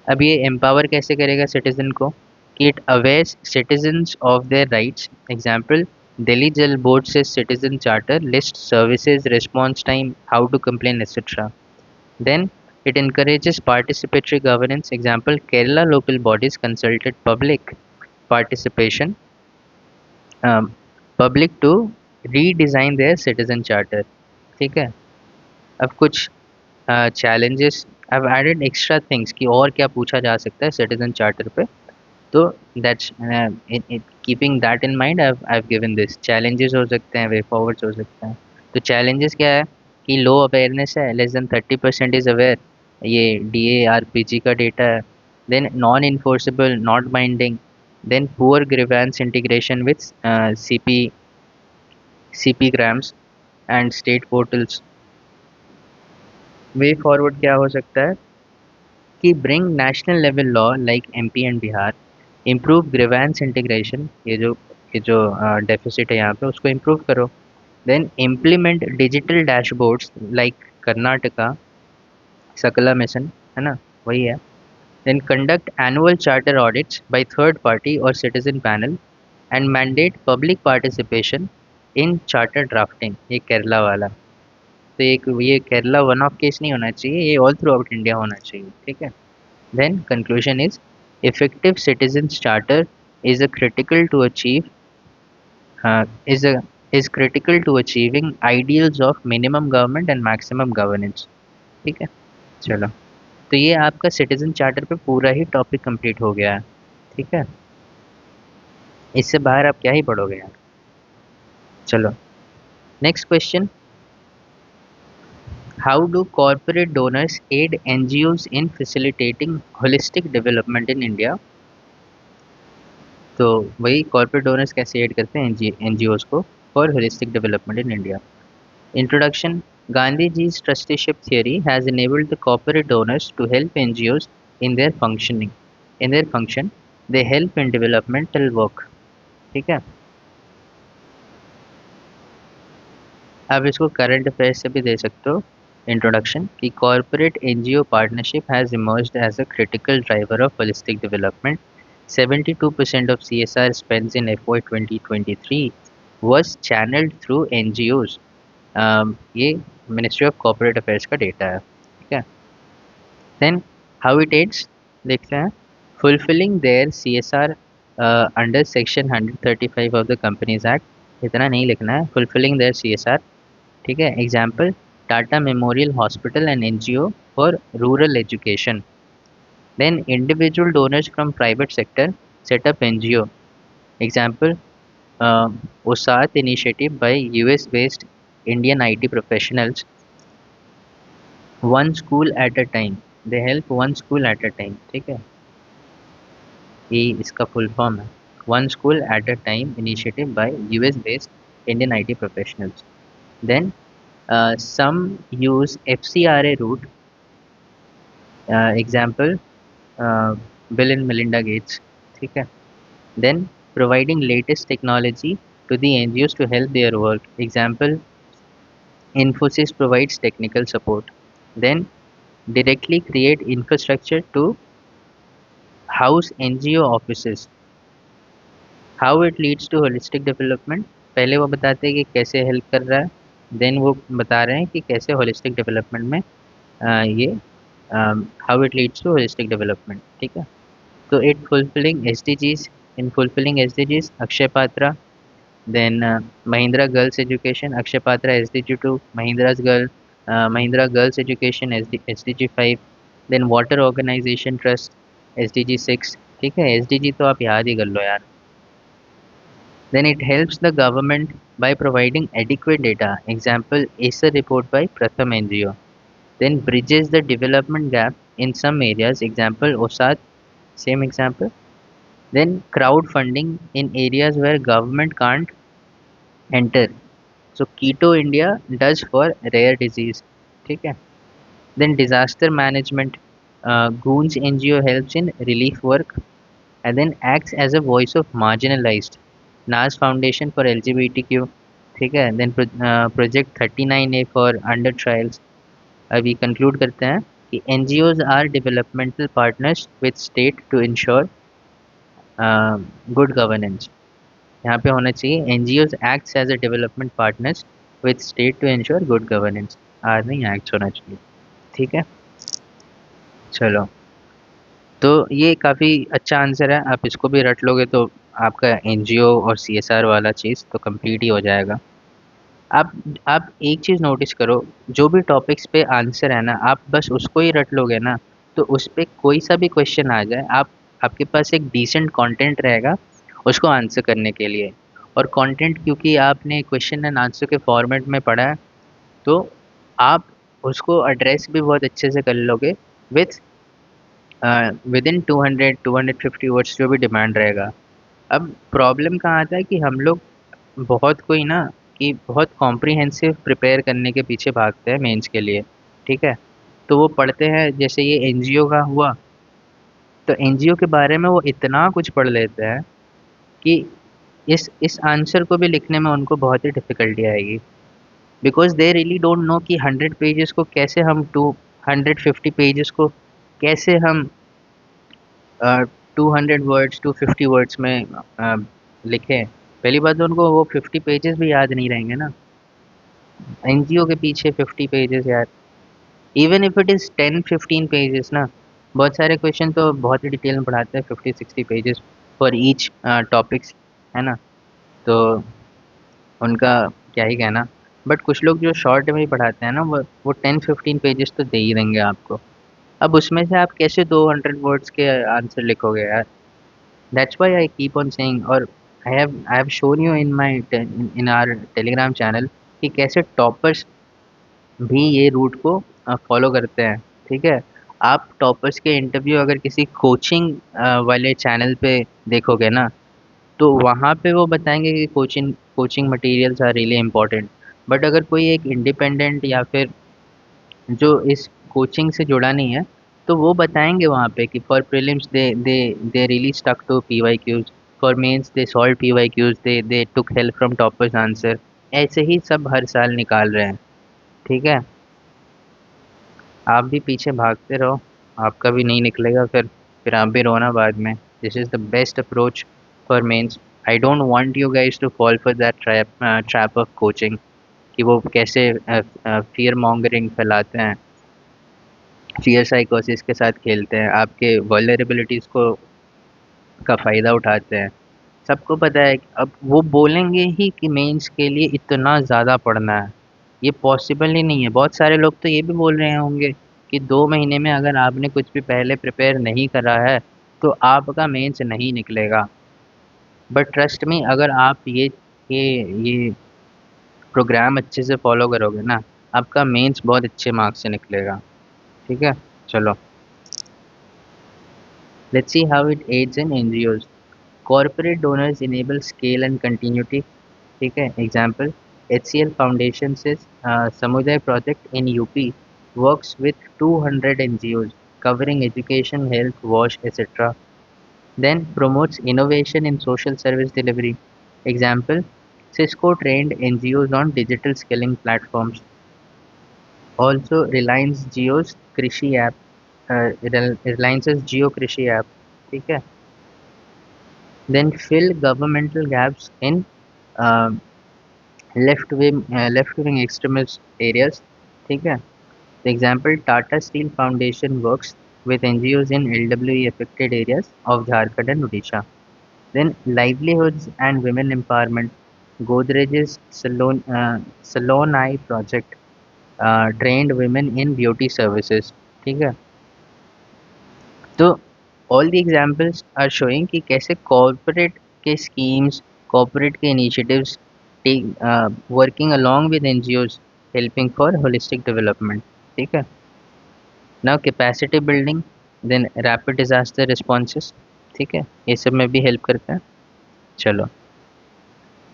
अब ये एम्पावर कैसे करेगा सिटीजन को कि it awares citizens of their rights. Example, Delhi Jal board से citizen charter list services, response time, how to complain etcetera. Then it encourages participatory governance. Example, Kerala local bodies consulted participation public to redesign their citizen charter. ठीक है, अब कुछ challenges, I've added extra things कि और क्या पूछा जा सकता है सिटीजन चार्टर पे। तो that's keeping that in mind I've given this। Challenges हो सकते हैं, वे फॉरवर्ड्स हो सकते हैं। तो चैलेंजेस क्या है कि लो अवेयरनेस है, लेस देन 30% इज अवेयर, ये DARPG का डेटा है। Then non enforceable, not binding, then poor grievance integration with CP grams and state portals. Way forward क्या हो सकता है कि bring national level law like MP and Bihar, improve grievance integration, ये जो डेफिसिट है यहाँ पे उसको इम्प्रूव करो। Then implement digital dashboards like Karnataka Sakala mission, है ना, वही है। Then conduct annual charter audits by third party और citizen panel and mandate public participation in charter drafting. ये केरला वाला, तो एक ये केरला वन ऑफ केस नहीं होना चाहिए, ये ऑल थ्रू आउट इंडिया होना चाहिए। ठीक है, then conclusion is effective citizens charter is a critical to achieve is a is critical to achieving ideals of minimum government and maximum governance। ठीक है, चलो, तो ये आपका सिटीजन चार्टर पे पूरा ही टॉपिक कंप्लीट हो गया है। ठीक है, इससे बाहर आप क्या ही पढ़ोगे यार। चलो, next question, how do corporate donors aid NGOs in facilitating holistic development in India. तो वही कॉर्पोरेट डोनर्स कैसे ऐड करते हैं NGOs को for holistic development in India. Introduction, Gandhi जी's trusteeship theory has enabled the corporate donors to help NGOs in their functioning in their function, they help in developmental work। ठीक है, अब इसको current affairs से भी दे सकते हो। इंट्रोडक्शन कि corporate NGO partnership has emerged as a critical driver of holistic development. 72% of CSR spends in FY 2023 was channeled through NGOs। ये मिनिस्ट्री ऑफ कॉर्पोरेट अफेयर्स का डेटा है। ठीक है, देन हाउ इट एड्स देखते हैं। Fulfilling their CSR under section 135 of the companies act, इतना नहीं लिखना है, फुलफिलिंग देयर CSR। ठीक है, example, Tata Memorial Hospital and NGO for rural education. Then individual donors from private sector set up NGO. Example, OSAT initiative by US-based Indian IT professionals. One school at a time. They help one school at a time. ठीक है, ये इसका full form है। One school at a time initiative by US-based Indian IT professionals. Then some use FCRA route. Example, Bill and Melinda Gates। ठीक है, then providing latest technology to the NGOs to help their work. Example, Infosys provides technical support. Then directly create infrastructure to house NGO offices. How it leads to holistic development. पहले वो बताते हैं कि कैसे help कर रहा है, then वो बता रहे हैं कि कैसे होलिस्टिक डेवलपमेंट में ये how it leads to holistic development. ठीक है. तो it fulfilling S D Gs, in fulfilling S D Gs Akshaya Patra. Then Mahindra Girls Education, Akshay Patra SDG 2, Mahindra Girls Education SDG 5, then Water Organization Trust SDG 6. ठीक है, SDG तो आप याद ही कर लो यार. Then it helps the government by providing adequate data. Example, ACER report by Pratham NGO. Then bridges the development gap in some areas. Example, OSAD, same example. Then crowdfunding in areas where government can't enter. So Keto India does for rare disease. ठीक है. Then disaster management, Goons NGO helps in relief work and then acts as a voice of marginalized. NAS Foundation for LGBTQ. ठीक है. Then Project 39A for under trials. अभी conclude करते हैं कि NGOs are developmental partners with state to ensure good governance. यहाँ पे होना चाहिए NGOs acts as a development partners with state to ensure good governance. आज नहीं acts होना चाहिए. ठीक है. चलो, तो ये काफ़ी अच्छा आंसर है. आप इसको भी रट लोगे तो आपका NGO और CSR वाला चीज़ तो कंप्लीट ही हो जाएगा. आप आप एक चीज़ नोटिस करो, जो भी टॉपिक्स पे आंसर है ना, आप बस उसको ही रट लोगे ना, तो उस पे कोई सा भी क्वेश्चन आ जाए, आपके पास एक डिसेंट कंटेंट रहेगा उसको आंसर करने के लिए. और कंटेंट क्योंकि आपने क्वेश्चन एंड आंसर के फॉर्मेट में पढ़ा है, तो आप उसको एड्रेस भी बहुत अच्छे से कर लोगे विथ विद इन 200-250 वर्ड्स जो भी डिमांड रहेगा. अब प्रॉब्लम कहाँ आता है कि हम लोग बहुत कोई ना कि बहुत कॉम्प्रिहेंसिव प्रिपेयर करने के पीछे भागते हैं मेंस के लिए. ठीक है. तो वो पढ़ते हैं, जैसे ये NGO का हुआ, तो NGO के बारे में वो इतना कुछ पढ़ लेते हैं कि इस आंसर को भी लिखने में उनको बहुत ही डिफ़िकल्टी आएगी. Because they really don't know कि 100 पेजेस को कैसे हम 250 पेजेस को कैसे हम 200 वर्ड्स 250 वर्ड्स में लिखें. पहली बात तो उनको वो 50 पेजेस भी याद नहीं रहेंगे ना. NGO के पीछे 50 पेजेस यार. Even if it is 10-15 pages ना, बहुत सारे क्वेश्चन तो बहुत ही डिटेल में पढ़ाते हैं 50-60 पेजेस फॉर ईच टॉपिक्स, है ना. तो उनका क्या ही कहना. बट कुछ लोग जो शॉर्ट में ही पढ़ाते हैं ना, वो 10-15 पेजेस तो दे ही देंगे आपको. अब उसमें से आप कैसे 200 वर्ड्स के आंसर लिखोगे यार. That's why I keep on saying, और I have shown you in our Telegram channel कि कैसे टॉपर्स भी ये रूट को फॉलो करते हैं. ठीक है. आप टॉपर्स के इंटरव्यू अगर किसी कोचिंग वाले चैनल पे देखोगे ना, तो वहाँ पे वो बताएंगे कि coaching materials are really important. But अगर कोई एक इंडिपेंडेंट या फिर जो इस कोचिंग से जुड़ा नहीं है, तो वो बताएंगे वहाँ पे कि for prelims they really stuck to PYQs, for mains they solve PYQs, they took help from toppers answer. ऐसे ही सब हर साल निकाल रहे हैं. ठीक है. आप भी पीछे भागते रहो, आपका भी नहीं निकलेगा, फिर आप भी रोना बाद में. This is the best approach for mains. I don't want you guys to fall for that trap of coaching कि वो कैसे फियर मॉन्गरिंग फैलाते हैं, फियर साइकोसिस के साथ खेलते हैं, आपके वल्नरेबिलिटीज़ को का फ़ायदा उठाते हैं. सबको पता है कि अब वो बोलेंगे ही कि मेंस के लिए इतना ज़्यादा पढ़ना है, ये पॉसिबल ही नहीं है. बहुत सारे लोग तो ये भी बोल रहे होंगे कि 2 महीने में अगर आपने कुछ भी पहले प्रिपेयर नहीं करा है तो आपका मेंस नहीं निकलेगा. बट ट्रस्ट मी, अगर आप ये प्रोग्राम अच्छे से फॉलो करोगे ना, आपका मेंस बहुत अच्छे मार्क्स से निकलेगा. ठीक है. चलो, let's see how it ads in NGOs. Corporate donors enable scale and continuity. ठीक है. एग्जाम्पल, HCL फाउंडेशन से समुदाय project in UP works with 200 NGOs covering education, health, wash, etc. Then promotes innovation in social service delivery. Example, Cisco trained NGOs on digital skilling platforms. Also, Reliance Jio's Krishi app, Reliance's Jio Krishi app. ठीक है. Then fill governmental gaps in uh, left wing extremist areas. ठीक है. For example, Tata Steel Foundation works with NGOs in LWE affected areas of Jharkhand and Odisha. Then livelihoods and women empowerment. Godrej's Salon Eye project trained women in beauty services. ठीक है. तो all the examples are showing कि कैसे corporate के schemes, corporate के initiatives take working along with NGOs helping for holistic development. ठीक है. Now capacity building, then rapid disaster responses. ठीक है, ये सब में भी हेल्प करता है. चलो,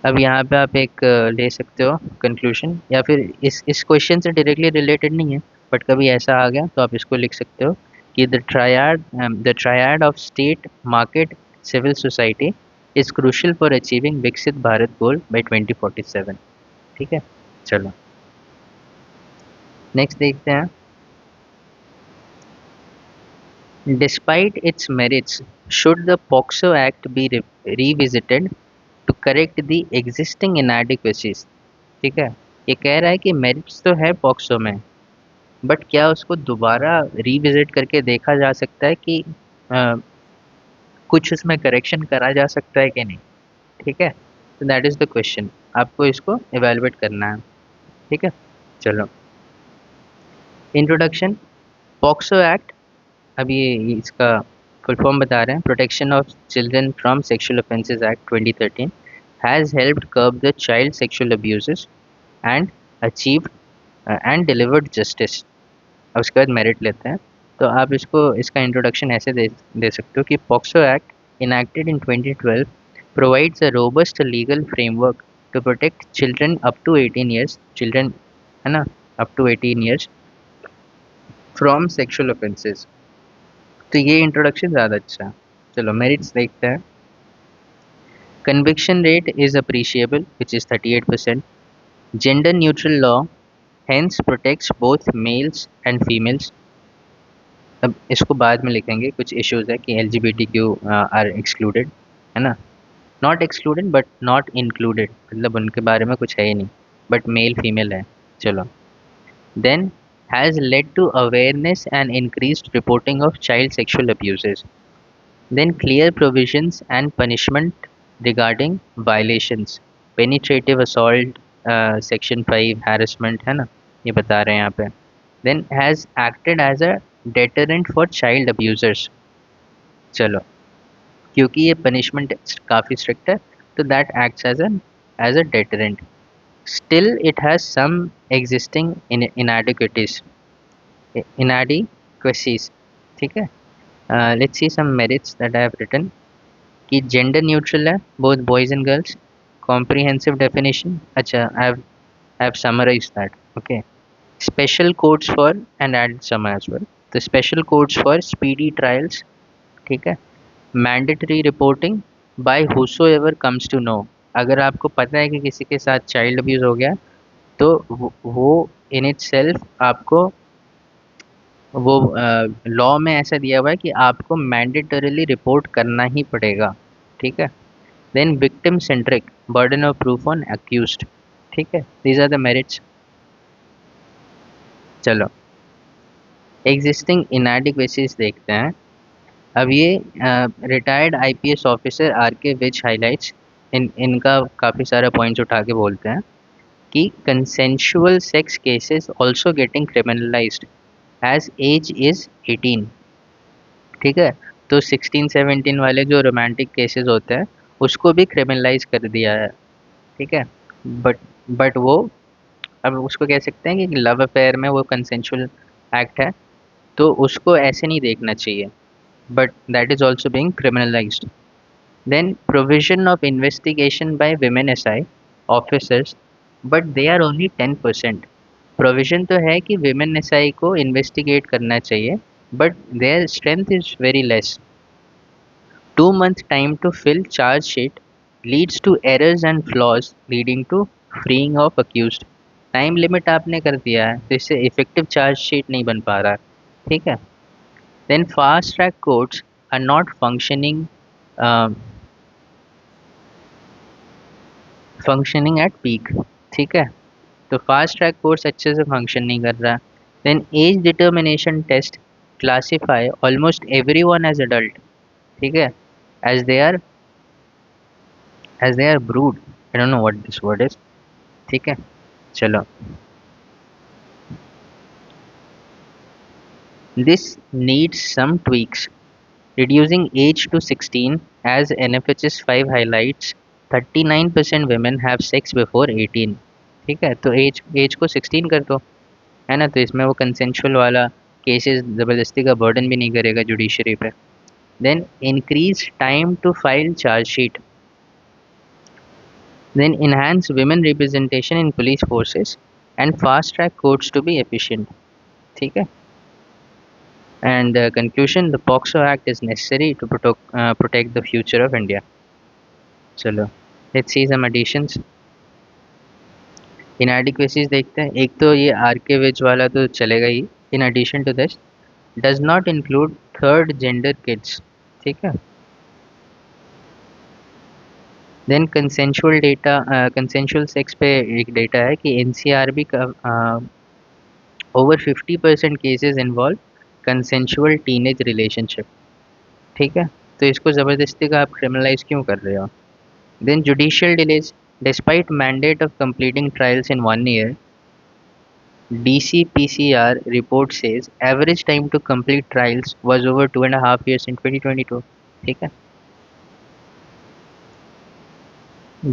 अब यहाँ पे आप एक ले सकते हो कंक्लूजन, या फिर इस क्वेश्चन से डायरेक्टली रिलेटेड नहीं है, बट कभी ऐसा आ गया तो आप इसको लिख सकते हो कि the triad of state, market, civil society is crucial for achieving Viksit Bharat goal by 2047. ठीक है. चलो नेक्स्ट देखते हैं. Despite its merits, should the POCSO Act be revisited to correct the existing inadequacies? ठीक है. ये कह रहा है कि मेरिट्स तो है पॉक्सो में, बट क्या उसको दोबारा रिविजिट करके देखा जा सकता है कि कुछ उसमें करेक्शन करा जा सकता है कि नहीं. ठीक है. तो दैट इज़ द क्वेश्चन, आपको इसको एवेलुएट करना है. ठीक है. चलो, इंट्रोडक्शन. पॉक्सो एक्ट, अब ये इसका फुल फॉर्म बता रहे हैं. Protection of children from sexual offences act 2013 has helped कर्ब the child sexual abuses and achieve and delivered justice. अब उसके बाद मेरिट लेते हैं. तो आप इसका इंट्रोडक्शन ऐसे दे सकते हो कि POCSO act enacted in 2012 provides a robust legal framework to protect children up to 18 years, children है ना, up to 18 years from sexual offences. तो ये इंट्रोडक्शन ज़्यादा अच्छा है. चलो मेरिट्स देखते हैं. Conviction rate is appreciable, which is 38%. Gender neutral law hence protects both males and females. अब इसको बाद में लिखेंगे, कुछ इश्यूज है कि LGBTQ आर एक्सक्लूडेड, है ना. Not excluded but not included, मतलब उनके बारे में कुछ है ही नहीं, बट मेल फीमेल है. चलो. Then has led to awareness and increased reporting of child sexual abuses. Then clear provisions and punishment regarding violations, penetrative assault, section 5 harassment, है ना, ये बता रहे हैं यहाँ पे. Then has acted as a deterrent for child abusers. चलो, क्योंकि ये punishment काफ़ी strict है, तो that acts as a deterrent. Still it has some existing inadequacies. ठीक है. Let's see some merits that I have written. कि जेंडर न्यूट्रल है, both boys and girls. Comprehensive definition, अच्छा I have summarise that. Okay. Special codes for and add some as well. तो special codes for speedy trials. ठीक है. Mandatory reporting by whosoever comes to know. अगर आपको पता है कि किसी के साथ चाइल्ड अब्यूज़ हो गया, तो वो इन इट सेल्फ आपको वो लॉ में ऐसा दिया हुआ है कि आपको मैंडेटरीली रिपोर्ट करना ही पड़ेगा. ठीक है. Then victim centric, burden of proof on accused. ठीक है. These are the merits. चलो, एग्जिस्टिंग इनएडिक्वेसीज देखते हैं. अब ये retired IPS officer RK which highlights, इनका काफ़ी सारा पॉइंट्स उठा के बोलते हैं कि consensual sex cases also getting criminalised age age is 18. ठीक है. तो 16-17 वाले जो रोमांटिक केसेस होते हैं उसको भी क्रिमिनलाइज कर दिया है. ठीक है. बट वो अब उसको कह सकते हैं कि लव अफेयर में वो कंसेंशुअल एक्ट है, तो उसको ऐसे नहीं देखना चाहिए, but that is also being criminalised. Then provision of investigation by women SI officers, but they are only 10%. Provision तो है कि विमेन SI को इन्वेस्टिगेट करना चाहिए, but their strength is very less. 2 month time to fill charge sheet leads to errors and flaws leading to freeing of accused. Time limit आपने कर दिया है तो इससे इफेक्टिव चार्जशीट नहीं बन पा रहा है। ठीक है। Then fast track courts are not functioning at peak. ठीक है। तो फास्ट ट्रैक कोर्स अच्छे से फंक्शन नहीं कर रहा। Then age determination test classify almost everyone as adult. ठीक है। As they are as they are brood. I don't know what this word is. ठीक है। चलो। This needs some tweaks. Reducing age to 16, as NFHS 5 highlights, 39% women have sex before 18। ठीक है। तो as को 16 कर दो, है ना। तो इसमें वो कंसेंशुअल वाला केसेस ज़बरदस्ती का बर्डन भी नहीं करेगा जुडिशरी पे। Then increase time to file chargesheet. Then enhance women representation in police forces and fast track courts to be efficient. ठीक है। And conclusion, the POXO Act is necessary to protect the future of India. चलो, let's see some additions. Inadequacies देखते हैं। एक तो ये are के विज वाला तो चलेगा ही। In addition to this, does not include third gender kids। ठीक है। देन कंसेंशुअल सेक्स पे एक डेटा है कि एनसीआरबी का over 50% cases involve consensual teenage relationship. ठीक है। तो इसको ज़बरदस्ती का आप क्रिमिनलाइज क्यों कर रहे हो। Then judicial delays. Despite mandate of completing trials in 1 year, DCPCR report says average time to complete trials was over 2.5 years in 2022। ठीक है।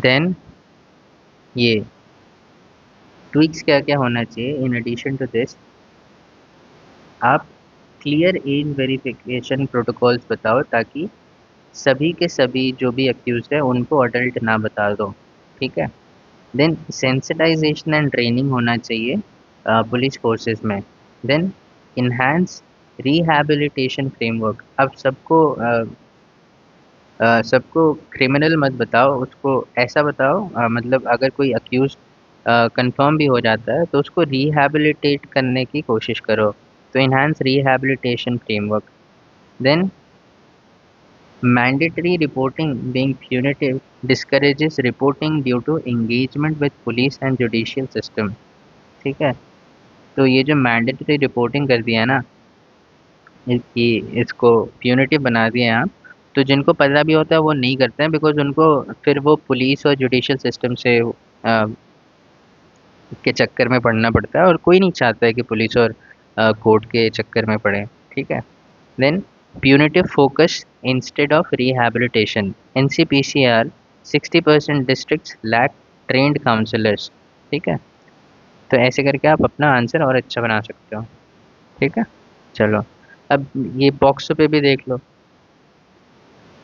Then ये tweaks क्या क्या होना चाहिए। In addition to this, आप क्लियर एज वेरिफिकेशन प्रोटोकॉल्स बताओ ताकि सभी के सभी जो भी अक्यूज है उनको अडल्ट ना बता दो। ठीक है। देन सेंसिटाइजेशन एंड ट्रेनिंग होना चाहिए पुलिस फोर्सेस में। Then enhance rehabilitation framework. अब सबको क्रिमिनल मत बताओ, उसको ऐसा बताओ मतलब अगर कोई अक्यूज कंफर्म भी हो जाता है तो उसको रिहैबिलिटेट करने की कोशिश करो। तो enhance rehabilitation framework. Then mandatory reporting being punitive discourages reporting due to engagement with police and judicial system। ठीक है। तो ये जो मैंडेटरी रिपोर्टिंग कर दिया ना, कि इसको प्यूनिटिव बना दिए आप, तो जिनको पता भी होता है वो नहीं करते हैं बिकॉज उनको फिर वो पुलिस और जुडिशियल सिस्टम से के चक्कर में पड़ना पड़ता है और कोई नहीं चाहता है कि पुलिस और कोर्ट के चक्कर में पड़े। ठीक है। Then punitive focus instead of rehabilitation. NCPCR 60% districts lack trained counsellors. ठीक है। तो ऐसे करके आप अपना आंसर और अच्छा बना सकते हो। ठीक है। चलो, अब ये पॉक्सो पे भी देख लो।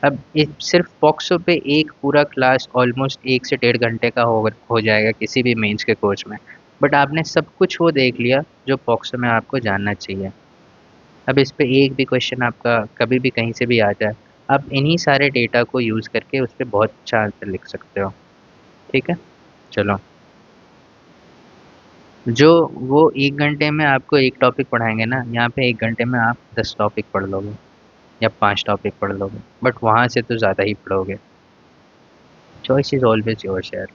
अब इस सिर्फ पॉक्सो पे एक पूरा क्लास ऑलमोस्ट 1 से 1.5 घंटे का हो जाएगा किसी भी मेंस के कोर्स में। बट आपने सब कुछ वो देख लिया जो पॉक्सो में आपको जानना चाहिए। अब इस पे एक भी क्वेश्चन आपका कभी भी कहीं से भी आ जाए, आप इन्हीं सारे डेटा को यूज़ करके उस पे बहुत अच्छा आंसर लिख सकते हो। ठीक है। चलो, जो वो 1 घंटे में आपको एक टॉपिक पढ़ाएंगे ना, यहाँ पे 1 घंटे में आप 10 टॉपिक पढ़ लोगे या 5 टॉपिक पढ़ लोगे, बट वहाँ से तो ज़्यादा ही पढ़ोगे। चॉइस इज़ ऑलवेज योर्स यार।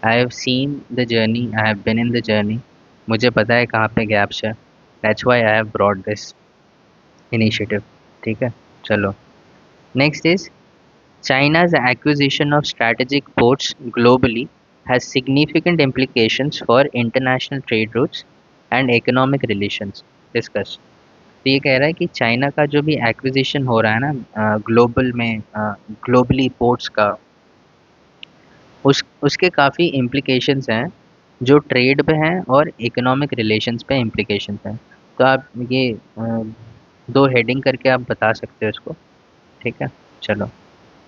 I have seen the journey, I have been in the journey. मुझे पता है कहाँ पे गैप्स है। That's why I have brought this initiative. ठीक है। चलो, next is China's acquisition of strategic ports globally has significant implications for international trade routes and economic relations। Discuss। तो ये कह रहा है कि चाइना का जो भी एक्विजिशन हो रहा है ना ग्लोबल में, ग्लोबली पोर्ट्स का, उसके काफ़ी इम्प्लीकेशंस हैं जो ट्रेड पे हैं और इकोनॉमिक रिलेशंस पे इम्प्लीकेशंस हैं। तो आप ये दो हेडिंग करके आप बता सकते हो इसको। ठीक है। चलो,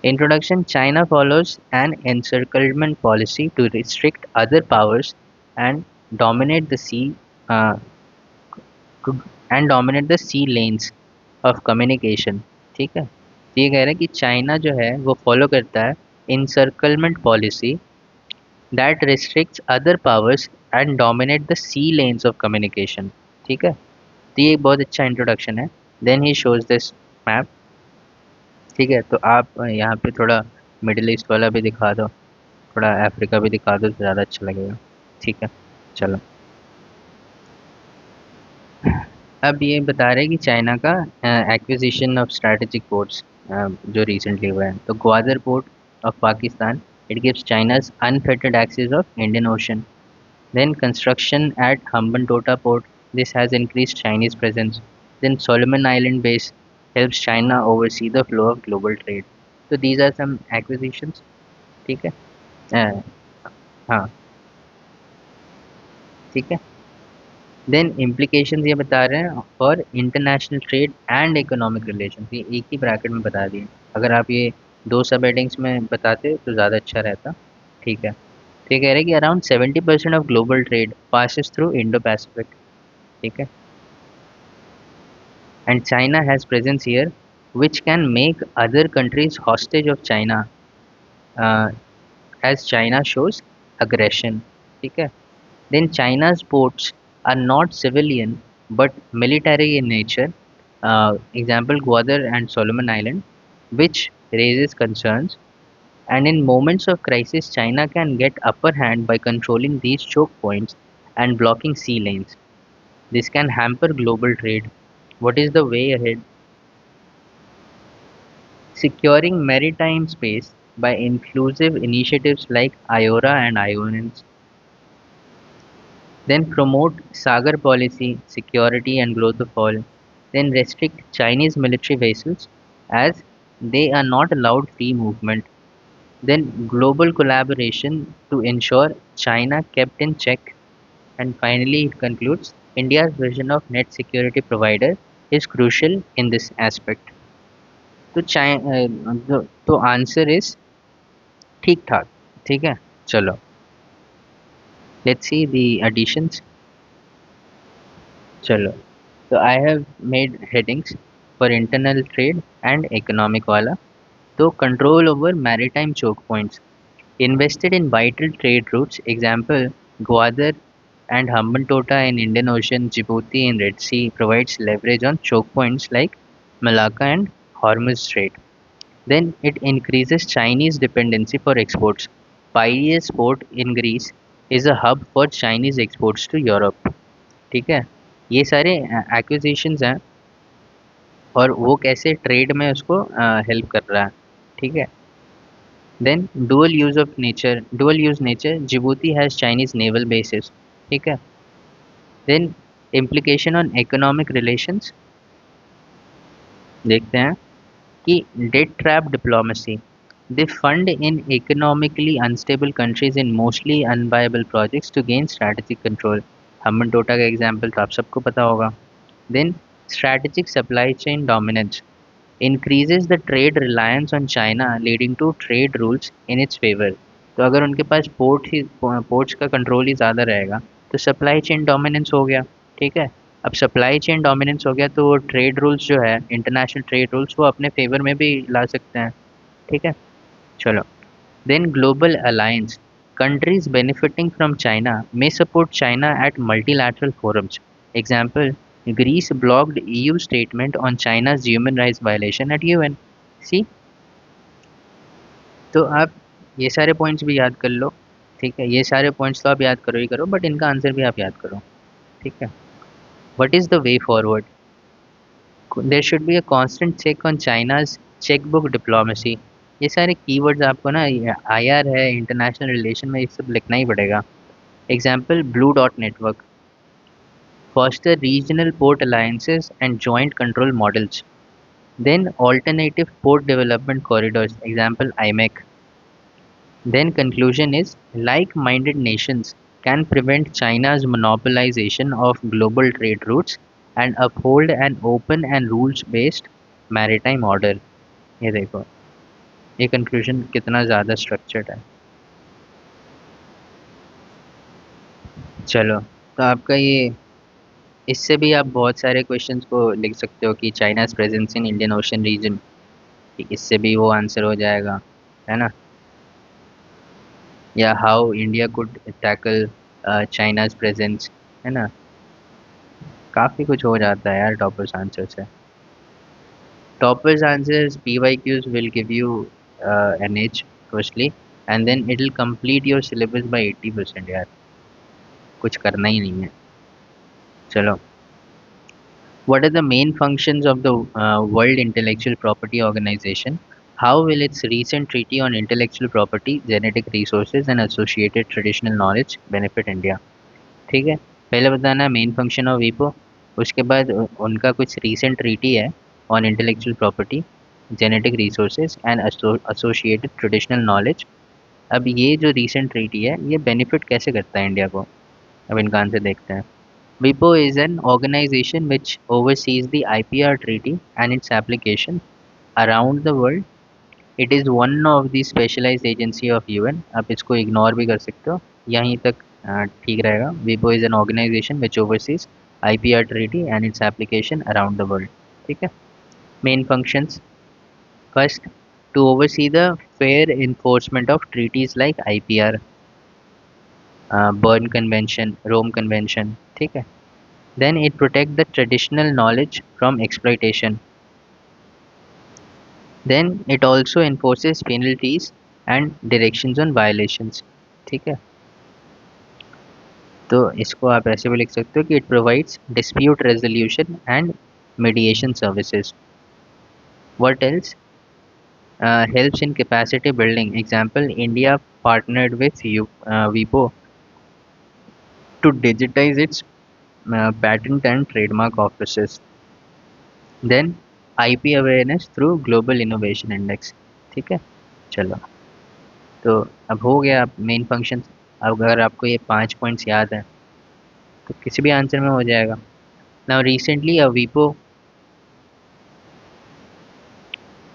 Introduction। China follows an encirclement policy to restrict other powers and dominate the sea uh, to, and dominate the sea lanes of communication। ठीक है। तो ये कह रहा है कि चाइना जो है वो फॉलो करता है encirclement policy that restricts other powers and dominate the sea lanes of communication. ठीक है, तो ये बहुत अच्छा इंट्रोडक्शन है। Then he shows this map. ठीक है, तो आप यहाँ पे थोड़ा मिडिल ईस्ट वाला भी दिखा दो, थोड़ा अफ्रीका भी दिखा दो तो ज़्यादा अच्छा लगेगा। ठीक है, चलो। अब ये बता रहे हैं कि चाइना का एक्विजिशन ऑफ स्ट्रैटेजिक पोर्ट्स जो रिसेंटली हुआ है, तो Gwadar port of Pakistan, it gives चाइना's unfettered access of Indian Ocean. Then construction at Hambantota port, this has increased Chinese presence. Then Solomon Island base helps China oversee the flow of global trade. So these are some acquisitions. ठीक है। अ, हाँ, ठीक है। Then implications ये बता रहे हैं for international trade and economic relation, ये एक ही ब्रैकेट में बता दिए। अगर आप ये दो सब हेडिंग्स में बताते तो ज़्यादा अच्छा रहता। ठीक है, तो ये कह रहे हैं कि around 70% of global trade passes through Indo Pacific. ठीक है, and China has presence here, which can make other countries hostage of China uh, as China shows aggression. ठीक है, then China's ports are not civilian but military in nature. Example Gwadar and Solomon Island, which raises concerns. And in moments of crisis, China can get upper hand by controlling these choke points and blocking sea lanes. This can hamper global trade. What is the way ahead? Securing maritime space by inclusive initiatives like IORA and IONS, then promote Sagar policy, security and growth of all, then restrict Chinese military vessels as they are not allowed free movement, then global collaboration to ensure China kept in check, and finally it concludes India's vision of net security provider is crucial in this aspect. तो तो answer is ठीक ठाक। ठीक है, चलो let's see the additions. चलो, तो I have made headings for internal trade and economic वाला। तो control over maritime choke points invested in vital trade routes, example Gwadar and Hambantota in Indian Ocean, Djibouti in Red Sea provides leverage on choke points like Malacca and Hormuz Strait. Then it increases Chinese dependency for exports. Piraeus port in Greece is a hub for Chinese exports to Europe. ठीक है, ये सारे acquisitions हैं और वो कैसे trade में उसको हेल्प कर रहा है। ठीक है, then dual use nature, Djibouti has Chinese naval bases. ठीक है, then implication on economic relations देखते हैं कि debt trap diplomacy, they fund in economically unstable countries in mostly unviable projects to gain strategic control. Hambantota का example तो आप सबको पता होगा। Then strategic supply chain dominance increases the trade reliance on China leading to trade rules in its favor. तो अगर उनके पास ports का कंट्रोल ही ज़्यादा रहेगा तो सप्लाई चेन डोमिनेंस हो गया। ठीक है, अब सप्लाई चेन डोमिनेंस हो गया तो वो ट्रेड रूल्स जो है इंटरनेशनल ट्रेड रूल्स वो अपने फेवर में भी ला सकते हैं। ठीक है, चलो। Then global alliance. Countries benefiting from China may support China at multilateral forums. Example, Greece blocked EU statement on China's human rights violation at UN. See? तो आप ये सारे पॉइंट्स भी याद कर लो। ठीक है, ये सारे पॉइंट्स तो आप याद करो ही करो, बट इनका आंसर भी आप याद करो। ठीक है, what is the way forward? There should be a constant check on China's checkbook diplomacy. ये सारे कीवर्ड्स आपको ना आईआर है इंटरनेशनल रिलेशन में ये सब लिखना ही पड़ेगा। Example blue dot network, foster regional port alliances and joint control models. Then alternative port development corridors, example IMEC. Then conclusion is like-minded nations can prevent China's monopolization of global trade routes and uphold an open and rules-based maritime order. ये देखो, ये conclusion कितना ज़्यादा structured है। चलो, तो आपका ये इससे भी आप बहुत सारे क्वेश्चंस को लिख सकते हो कि China's presence in Indian Ocean region कि इससे भी वो आंसर हो जाएगा, है ना। या how India could tackle China's presence, है ना। काफ़ी कुछ हो जाता है यार टॉपर्स आंसर से। Toppers answers PYQs will give you an edge firstly, and then it will complete your syllabus by 80% यार, कुछ करना ही नहीं है। चलो, what are the main functions of the World Intellectual Property Organization? How will its recent treaty on intellectual property, genetic resources and associated traditional knowledge benefit India? ठीक है, पहले बताना मेन फंक्शन ऑफ वीपो, उसके बाद उनका कुछ रीसेंट ट्रीटी है on intellectual property, genetic resources and associated traditional knowledge. अब ये जो रीसेंट ट्रीटी है ये बेनिफिट कैसे करता है इंडिया को, अब इनका आंसर देखते हैं। WIPO is an organization which oversees the IPR treaty and its application around the world. It is one of the specialized agency of UN. आप इसको इग्नोर भी कर सकते हो, यहीं तक ठीक रहेगा। WIPO is an organization which oversees IPR treaty and its application around the world। ठीक है। Main functions: first, to oversee the fair enforcement of treaties like IPR, Bern Convention, Rome Convention। ठीक है। Then it protect the traditional knowledge from exploitation। Then it also enforces penalties and directions on violations। ठीक है। तो इसको आप ऐसे भी लिख सकते हो कि it provides dispute resolution and mediation services. What else? Helps in capacity building. Example, India partnered with WIPO to digitize its patent and trademark offices। Then IP awareness through global innovation index। ठीक है। चलो, तो अब हो गया main function. अब अगर आपको ये 5 पॉइंट्स याद हैं तो किसी भी आंसर में हो जाएगा। Now recently a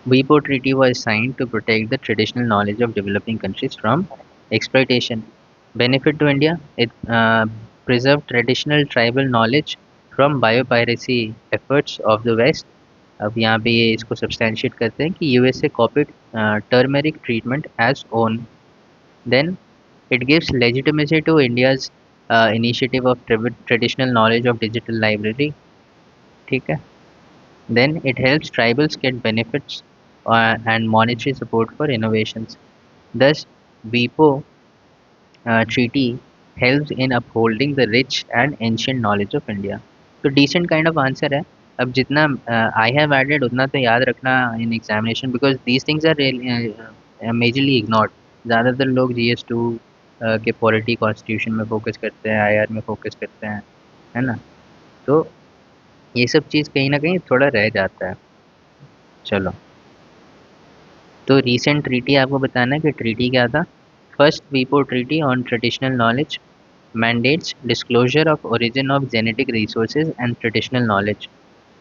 WIPO treaty was signed to protect the traditional knowledge of developing countries from exploitation। Benefit to India: it preserved traditional tribal knowledge from biopiracy efforts of the West। अब यहाँ पे ये इसको substantiate करते हैं कि USA copied turmeric treatment as own। Then it gives legitimacy to India's initiative of traditional knowledge of digital library। ठीक है। Then it helps tribals get benefits and monetary support for innovations। Thus, WIPO treaty helps in upholding the rich and ancient knowledge of India। तो decent kind of answer है। अब जितना I have added उतना तो याद रखना in examination because these things are really, majorly ignored। ज़्यादातर लोग GS2 के पॉलिटी कॉन्स्टिट्यूशन में फोकस करते हैं, IR में फोकस करते हैं, है ना। तो ये सब चीज़ कहीं ना कहीं थोड़ा रह जाता है। चलो, तो रीसेंट ट्रीटी आपको बताना है कि ट्रीटी क्या था। First WIPO treaty on traditional knowledge mandates disclosure of origin of genetic resources and traditional knowledge.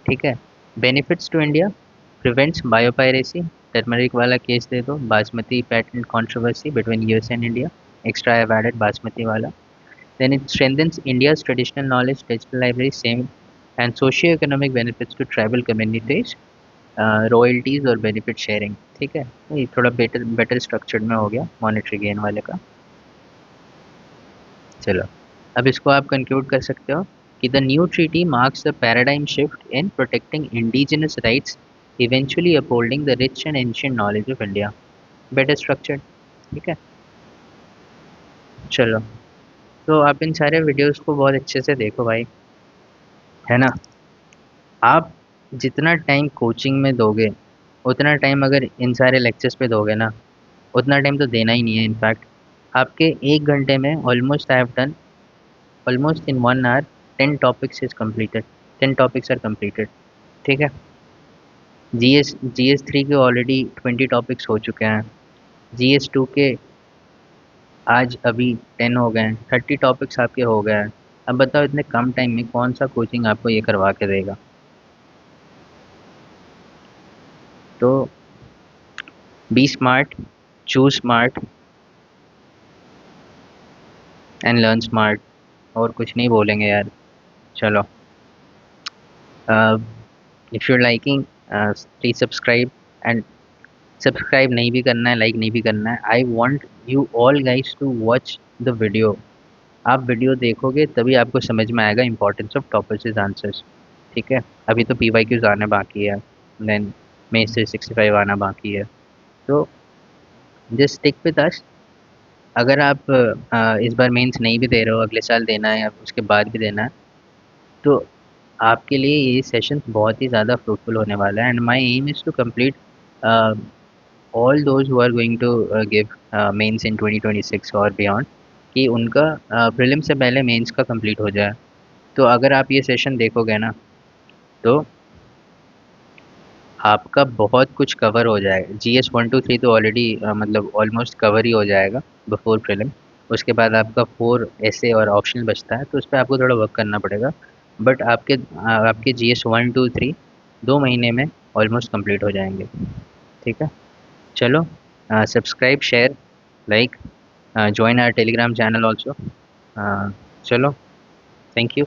ठीक है। Benefits to India: prevents biopiracy, turmeric वाला केस दे दो, basmati patent controversy between US and India, extra have added basmati वाला। Then it strengthens India's traditional knowledge, digital library same, and socio economic benefits to tribal communities, royalties और benefit sharing. ठीक है, ये थोड़ा better better structured में हो गया monetary gain वाले का। चलो, अब इसको आप कंक्लूड कर सकते हो कि the new treaty marks the paradigm shift in protecting indigenous rights, eventually upholding the rich and ancient knowledge of India. Better structured. ठीक है। चलो, तो आप इन सारे वीडियोस को बहुत अच्छे से देखो भाई, है ना। आप जितना टाइम कोचिंग में दोगे उतना टाइम अगर इन सारे लेक्चर्स पे दोगे ना, उतना टाइम तो देना ही नहीं है। इनफैक्ट आपके 1 घंटे में almost I have done almost in 1 hour 10 topics is completed, 10 topics are completed. ठीक है। GS3 के ऑलरेडी 20 टॉपिक्स हो चुके हैं। GS2 के आज अभी 10 हो गए हैं, 30 टॉपिक्स आपके हो गए हैं। अब बताओ इतने कम टाइम में कौन सा कोचिंग आपको ये करवा के देगा। तो be smart, choose smart and learn smart. और कुछ नहीं बोलेंगे यार। चलो, if you liking please subscribe and subscribe नहीं भी करना है, लाइक नहीं भी करना है। I want you all guys to watch the video. आप वीडियो देखोगे तभी आपको समझ में आएगा इंपॉर्टेंस ऑफ टॉपिक्स आंसर्स। ठीक है, अभी तो पी वाई क्यूज आना बाकी है, देन मेंस 365 आना बाकी है। तो जस्ट स्टिक विद अस। अगर आप इस बार मेंस नहीं भी दे रहे हो, अगले साल देना है या उसके बाद भी देना है, तो आपके लिए ये सेशन बहुत ही ज़्यादा फ्रूटफुल होने वाला है। And my aim is to complete all those who are going to give mains in 2026 और बियॉन्ड, कि उनका प्रीलिम से पहले मेंस का कंप्लीट हो जाए। तो अगर आप ये सेशन देखोगे ना, तो आपका बहुत कुछ कवर हो जाएगा। जीएस 1 2 3 तो ऑलरेडी मतलब ऑलमोस्ट कवर ही हो जाएगा बिफोर प्रीलिम। उसके बाद आपका 4 ऐसे और ऑप्शनल बचता है, तो उस पर आपको थोड़ा वर्क करना पड़ेगा। बट आपके जीएस 1 2 3 2 महीने में ऑलमोस्ट कंप्लीट हो जाएंगे। ठीक है, चलो, subscribe, share, like, join our telegram channel also। चलो, थैंक यू।